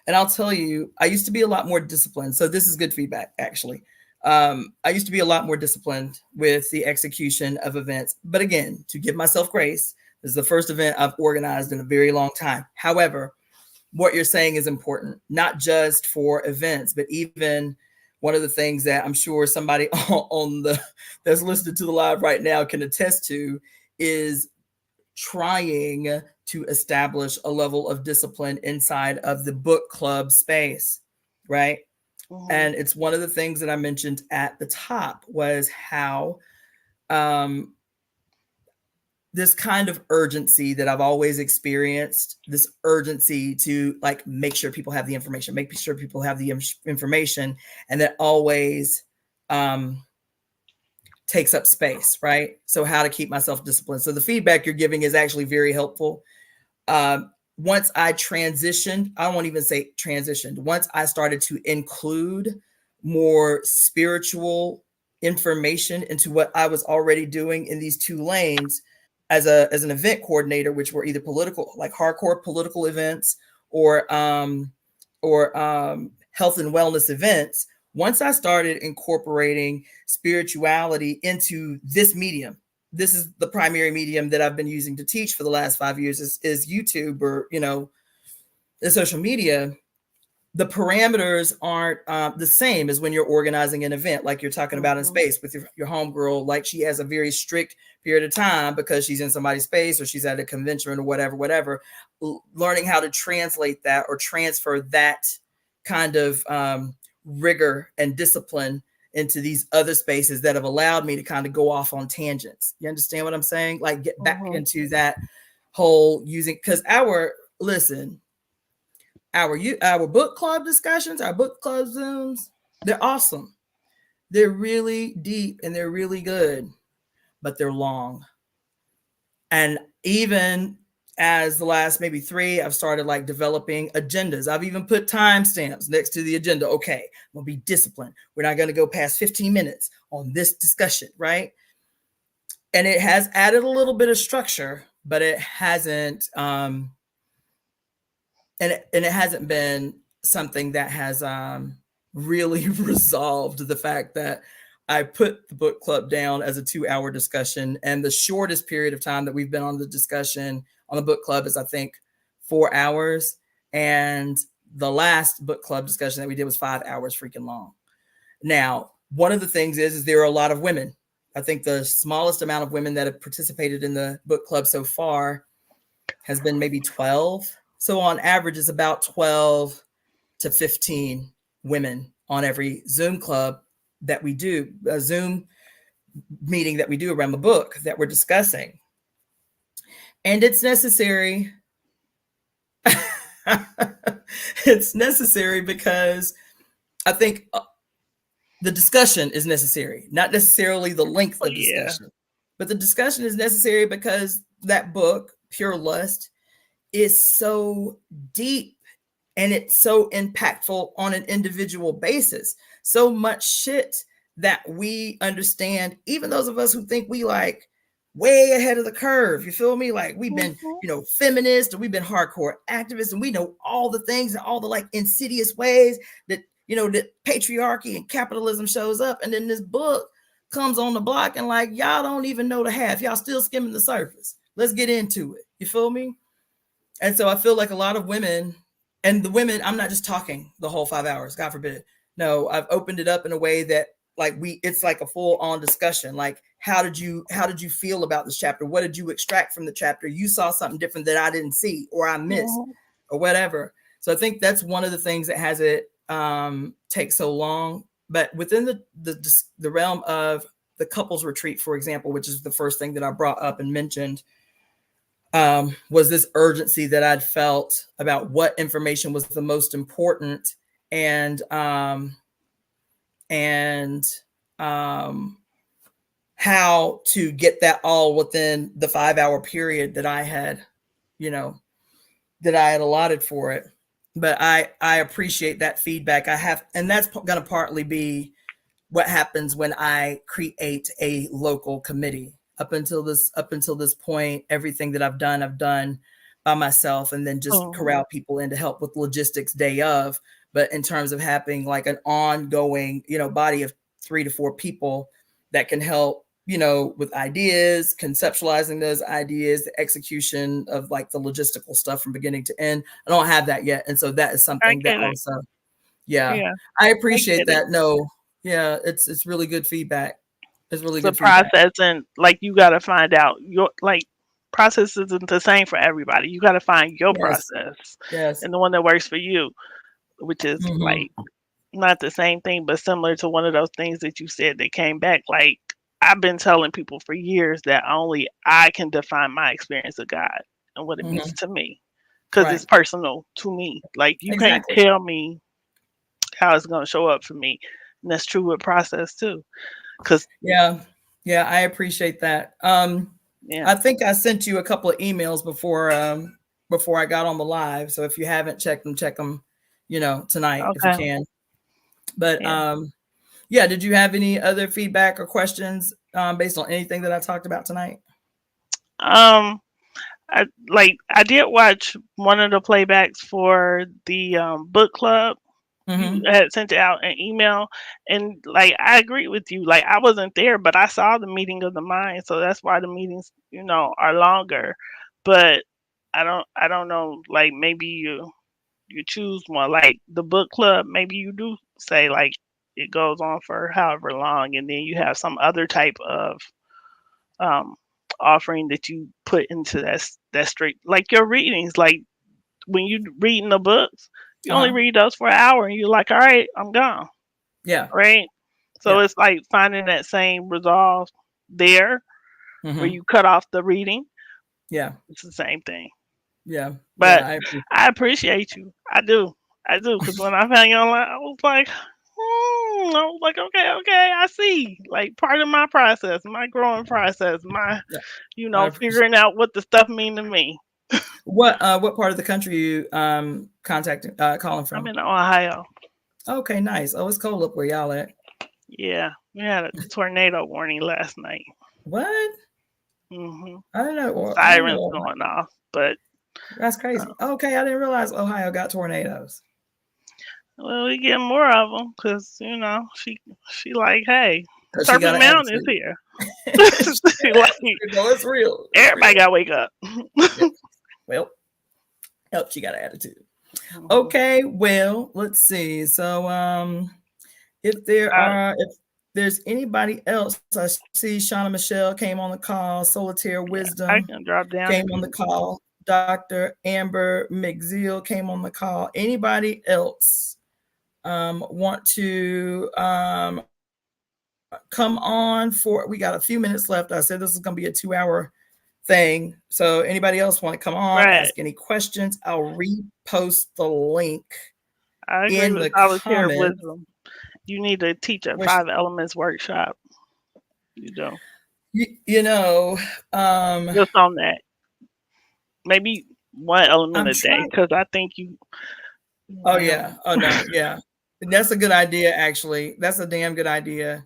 I'll tell you, I used to be a lot more disciplined. So this is good feedback, actually. I used to be a lot more disciplined with the execution of events. But again, to give myself grace, this is the first event I've organized in a very long time. However, what you're saying is important, not just for events, but even one of the things that I'm sure somebody that's listening to the live right now can attest to is trying to establish a level of discipline inside of the book club space, right? And it's one of the things that I mentioned at the top was how this kind of urgency that I've always experienced, this urgency to like make sure people have the information, make sure people have the information, and that always takes up space, right? So how to keep myself disciplined. So the feedback you're giving is actually very helpful. Once I transitioned, I won't even say transitioned. Once I started to include more spiritual information into what I was already doing in these two lanes as an event coordinator, which were either political, like hardcore political events or health and wellness events. Once I started incorporating spirituality into this medium, this is the primary medium that I've been using to teach for the last 5 years is YouTube or, the social media. The parameters aren't the same as when you're organizing an event, like you're talking about in space with your homegirl. Like she has a very strict period of time because she's in somebody's space or she's at a convention or whatever. Learning how to translate that or transfer that kind of rigor and discipline into these other spaces that have allowed me to kind of go off on tangents. You understand what I'm saying? Like get back into that whole using, because our book club discussions, our book club Zooms, they're awesome. They're really deep and they're really good, but they're long. And even as the last maybe 3, I've started like developing agendas. I've even put timestamps next to the agenda. Okay, I'm gonna be disciplined. We're not gonna go past 15 minutes on this discussion, right? And it has added a little bit of structure, but it hasn't and it hasn't been something that has really resolved the fact that I put the book club down as a 2-hour discussion, and the shortest period of time that we've been on the discussion on the book club is, I think, 4 hours. And the last book club discussion that we did was 5 hours freaking long. Now, one of the things is there are a lot of women. I think the smallest amount of women that have participated in the book club so far has been maybe 12. So on average, it's about 12 to 15 women on every Zoom club that we do, a Zoom meeting that we do around the book that we're discussing. And it's necessary. It's necessary because I think the discussion is necessary, not necessarily the length of discussion, but the discussion is necessary because that book, Pure Lust, is so deep and it's so impactful on an individual basis. So much shit that we understand, even those of us who think we like way ahead of the curve. You feel me? Like we've been, feminist, or we've been hardcore activists, and we know all the things and all the like insidious ways that, the patriarchy and capitalism shows up, and then this book comes on the block and like, y'all don't even know the half. Y'all still skimming the surface. Let's get into it. You feel me? And so I feel like a lot of women, and the women, I'm not just talking the whole 5 hours, God forbid. No, I've opened it up in a way that like it's like a full on discussion. Like, how did you feel about this chapter? What did you extract from the chapter? You saw something different that I didn't see, or I missed, or whatever. So I think that's one of the things that has it take so long. But within the realm of the couples retreat, for example, which is the first thing that I brought up and mentioned, was this urgency that I'd felt about what information was the most important, and how to get that all within the 5 hour period that I had, allotted for it. But I appreciate that feedback I have. And that's going to partly be what happens when I create a local committee. Up until this point, everything that I've done by myself, and then just corral people in to help with logistics day of. But in terms of having like an ongoing, body of 3 to 4 people that can help, with ideas, conceptualizing those ideas, the execution of like the logistical stuff from beginning to end. I don't have that yet. And so that is something that also, I appreciate that. No, yeah, it's really good feedback. It's really good feedback. Process, and like you got to find out your process isn't the same for everybody. You got to find your process, and the one that works for you, which is like not the same thing, but similar to one of those things that you said that came back. Like, I've been telling people for years that only I can define my experience of God and what it means to me, because it's personal to me. Like, you can't tell me how it's going to show up for me, and that's true with process too. Cause I appreciate that. I think I sent you a couple of emails before I got on the live. So if you haven't checked them, check them, tonight if you can. But did you have any other feedback or questions based on anything that I talked about tonight? I did watch one of the playbacks for the book club. You had sent out an email, and like, I agree with you. Like, I wasn't there, but I saw the meeting of the mind, so that's why the meetings, are longer. But I don't know. Like, maybe you choose one, like the book club. Maybe you do say like it goes on for however long, and then you have some other type of offering that you put into that straight, like your readings. Like, when you reading the books, you only read those for an hour, and you're like, all right, I'm gone. Yeah. Right. So it's like finding that same resolve there, where you cut off the reading. Yeah. It's the same thing. Yeah. But I appreciate you. I do. Because when I found you online, I was like, okay, I see. Like, part of my process, my growing process, my, figuring out what the stuff mean to me. What part of the country you calling from? I'm in Ohio. Okay, nice. Oh, it's cold up where y'all at. Yeah, we had a tornado warning last night. What? I don't know. Sirens going off, but that's crazy. Okay, I didn't realize Ohio got tornadoes. Well, we get more of them because she like, hey, Serpent Mountain is here. She like, it's real. Everybody got to wake up. Well, she got an attitude. Okay, well, let's see. So, if there's anybody else, I see Shauna Michelle came on the call. Solitaire Wisdom I can drop down came on the call. Dr. Amber McZeal came on the call. Anybody else want to come on for? We got a few minutes left. I said this is going to be a 2-hour thing. So anybody else want to come on, ask any questions? I'll repost the link. I agree with Solitaire Wisdom. You need to teach a 5 elements workshop. You do. Just on that. Maybe one element a day, because I think you. Oh yeah. Oh no. Yeah. That's a good idea. Actually, that's a damn good idea.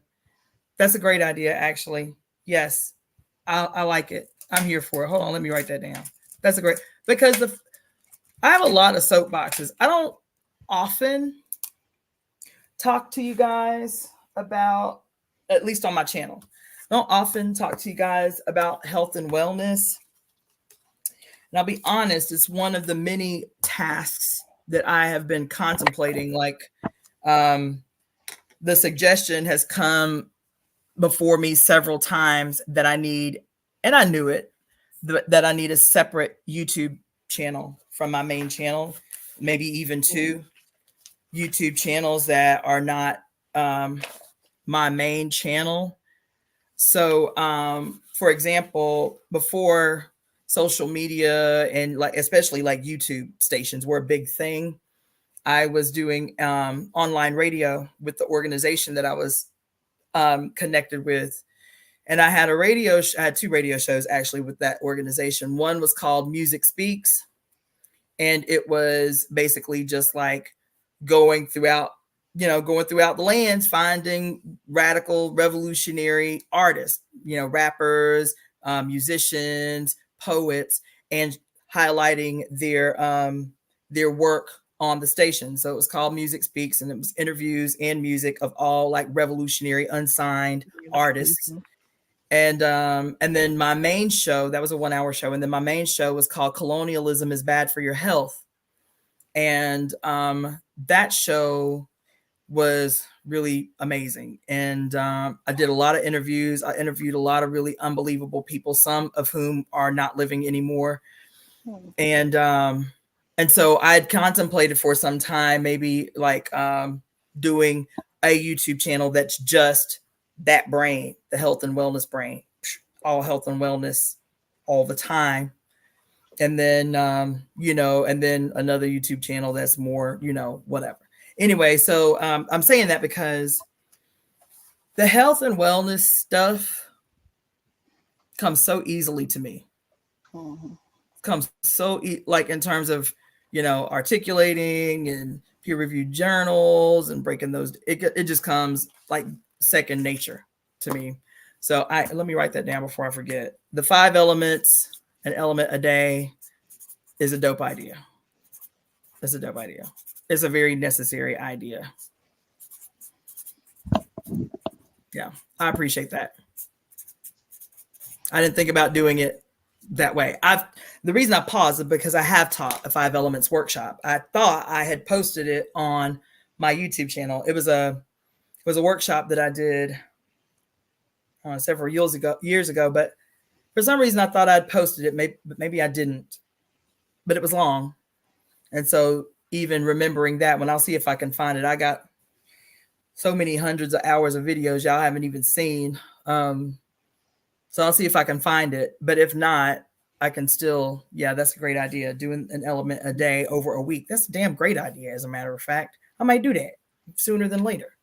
That's a great idea. Actually, yes, I like it. I'm here for it. Hold on, let me write that down. That's a great, because I have a lot of soapboxes. I don't often talk to you guys about, at least on my channel, I don't often talk to you guys about health and wellness. And I'll be honest, it's one of the many tasks that I have been contemplating. Like, the suggestion has come before me several times that I need, and I knew it, that I need a separate YouTube channel from my main channel, maybe even two YouTube channels that are not my main channel. So, for example, before social media and like, especially like YouTube stations were a big thing, I was doing online radio with the organization that I was connected with. And I had I had two radio shows actually with that organization. One was called Music Speaks. And it was basically just like going throughout the lands, finding radical revolutionary artists, rappers, musicians, poets, and highlighting their work on the station. So it was called Music Speaks, and it was interviews and music of all like revolutionary unsigned artists. And then my main show, that was a 1-hour show. And then my main show was called Colonialism is Bad for Your Health. And that show was really amazing. And I did a lot of interviews. I interviewed a lot of really unbelievable people, some of whom are not living anymore. And so I had contemplated for some time, maybe like doing a YouTube channel that's just that brain, the health and wellness brain, all health and wellness all the time. And then, and then another YouTube channel that's more, whatever. Anyway, so I'm saying that because the health and wellness stuff comes so easily to me. Comes so like in terms of, articulating and peer-reviewed journals and breaking those, it just comes like second nature to me. So let me write that down before I forget. The 5 elements, an element a day, is a dope idea. It's a dope idea. It's a very necessary idea. Yeah, I appreciate that. I didn't think about doing it that way. The reason I paused is because I have taught a 5 elements workshop. I thought I had posted it on my YouTube channel. It was a workshop that I did several years ago, but for some reason I thought I'd posted it. Maybe I didn't, but it was long. And so even remembering that, when I'll see if I can find it, I got so many hundreds of hours of videos y'all haven't even seen. So I'll see if I can find it, but if not, I can still, that's a great idea. Doing an element a day over a week. That's a damn great idea. As a matter of fact, I might do that sooner than later.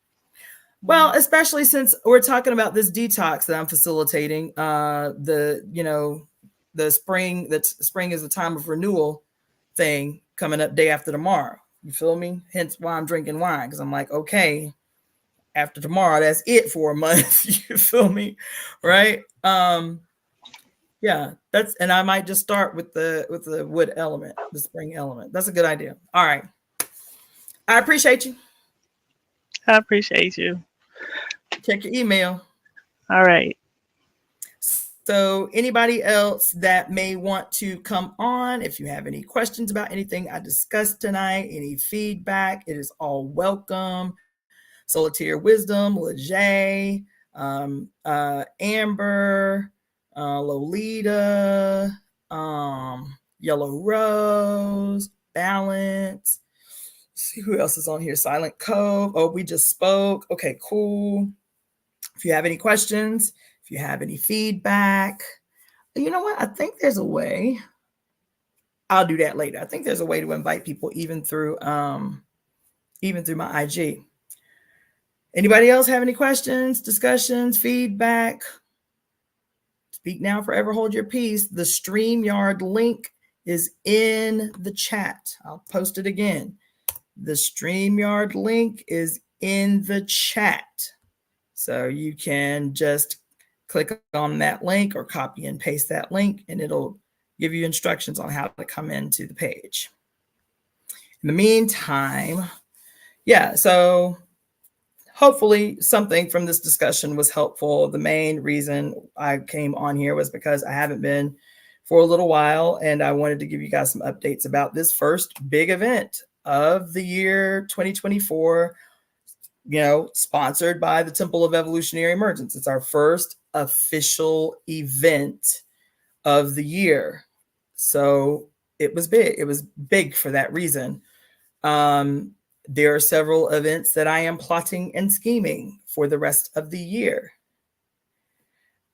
Well, especially since we're talking about this detox that I'm facilitating, the spring is the time of renewal thing coming up day after tomorrow. You feel me? Hence why I'm drinking wine, because I'm like, okay, after tomorrow, that's it for a month. You feel me? Right? And I might just start with the wood element, the spring element. That's a good idea. All right. I appreciate you. I appreciate you. Check your email. All right. So anybody else that may want to come on, if you have any questions about anything I discussed tonight, any feedback, it is all welcome. Solitaire Wisdom, Lejay, Amber, Lolita, Yellow Rose, Balance. Let's see who else is on here. Silent Cove. Oh, we just spoke. Okay, cool. If you have any questions, if you have any feedback, you know what? I think there's a way. I'll do that later. I think there's a way to invite people even through my IG. Anybody else have any questions, discussions, feedback? Speak now, forever hold your peace. The StreamYard link is in the chat. I'll post it again. The StreamYard link is in the chat. So you can just click on that link or copy and paste that link, and it'll give you instructions on how to come into the page. In the meantime, so hopefully something from this discussion was helpful. The main reason I came on here was because I haven't been for a little while, and I wanted to give you guys some updates about this first big event of the year 2024, sponsored by the Temple of Evolutionary Emergence. It's our first official event of the year. So it was big. It was big for that reason. There are several events that I am plotting and scheming for the rest of the year.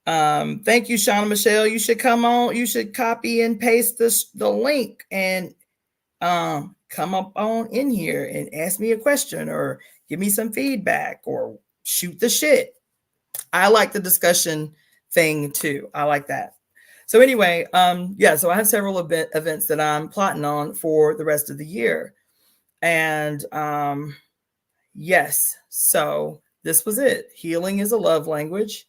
Thank you, Shauna Michelle. You should come on. You should copy and paste the link and come up on in here and ask me a question or give me some feedback or shoot the shit. I like the discussion thing too. I like that. So anyway, so I have several events that I'm plotting on for the rest of the year. And yes, so this was it. Healing is a love language.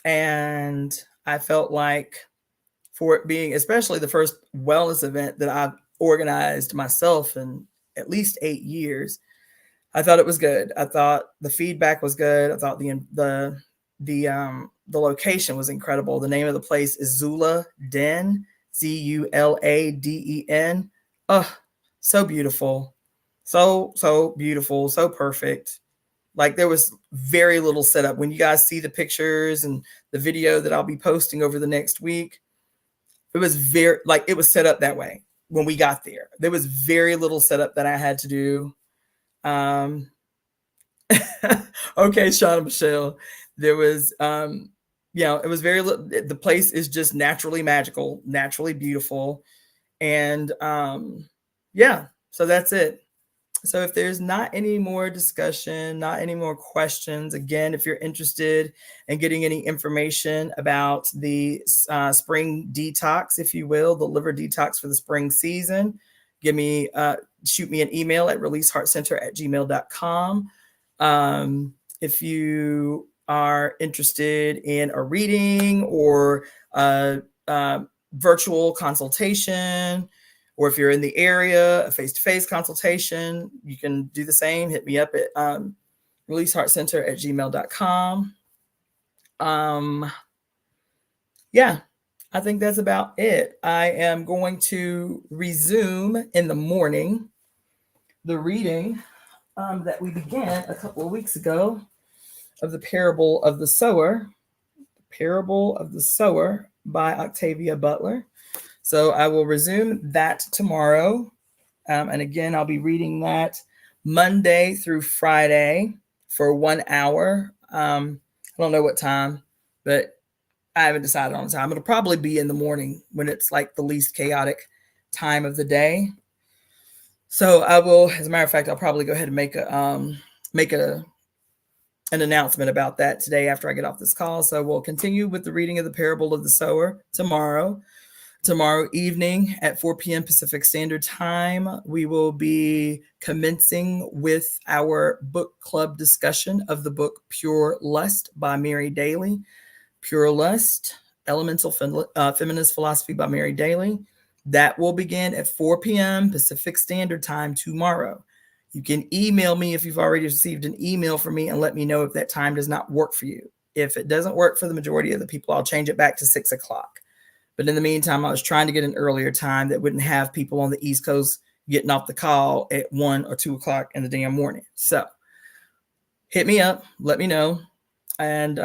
And I felt like for it being especially the first wellness event that I've organized myself in at least 8 years, I thought it was good. I thought the feedback was good. I thought the location was incredible. The name of the place is Zula Den, Zuladen. Oh, so beautiful. So beautiful, so perfect. Like there was very little setup. When you guys see the pictures and the video that I'll be posting over the next week, it was it was set up that way when we got there. There was very little setup that I had to do. Okay, Shauna Michelle. There was, it was the place is just naturally magical, naturally beautiful. And so that's it. So if there's not any more discussion, not any more questions, again, if you're interested in getting any information about the spring detox, if you will, the liver detox for the spring season, shoot me an email at releaseheartcenter@gmail.com. If you are interested in a reading or a virtual consultation, or if you're in the area, a face-to-face consultation, you can do the same. Hit me up at releaseheartcenter@gmail.com. I think that's about it. I am going to resume in the morning the reading that we began a couple of weeks ago of the Parable of the Sower. Parable of the Sower by Octavia Butler. So I will resume that tomorrow. And again, I'll be reading that Monday through Friday for 1 hour. I don't know what time, but I haven't decided on the time. It'll probably be in the morning when it's like the least chaotic time of the day. So I will, as a matter of fact, I'll probably go ahead and make an announcement about that today after I get off this call. So we'll continue with the reading of the Parable of the Sower tomorrow. Tomorrow evening at 4 p.m. Pacific Standard Time, we will be commencing with our book club discussion of the book Pure Lust by Mary Daly. Pure Lust, Elemental Feminist Philosophy by Mary Daly. That will begin at 4 p.m. Pacific Standard Time tomorrow. You can email me if you've already received an email from me and let me know if that time does not work for you. If it doesn't work for the majority of the people, I'll change it back to 6 o'clock. But in the meantime, I was trying to get an earlier time that wouldn't have people on the East Coast getting off the call at 1 or 2 o'clock in the damn morning. So hit me up, let me know. And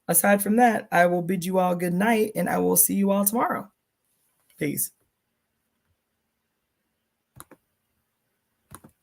aside from that, I will bid you all good night and I will see you all tomorrow. Peace.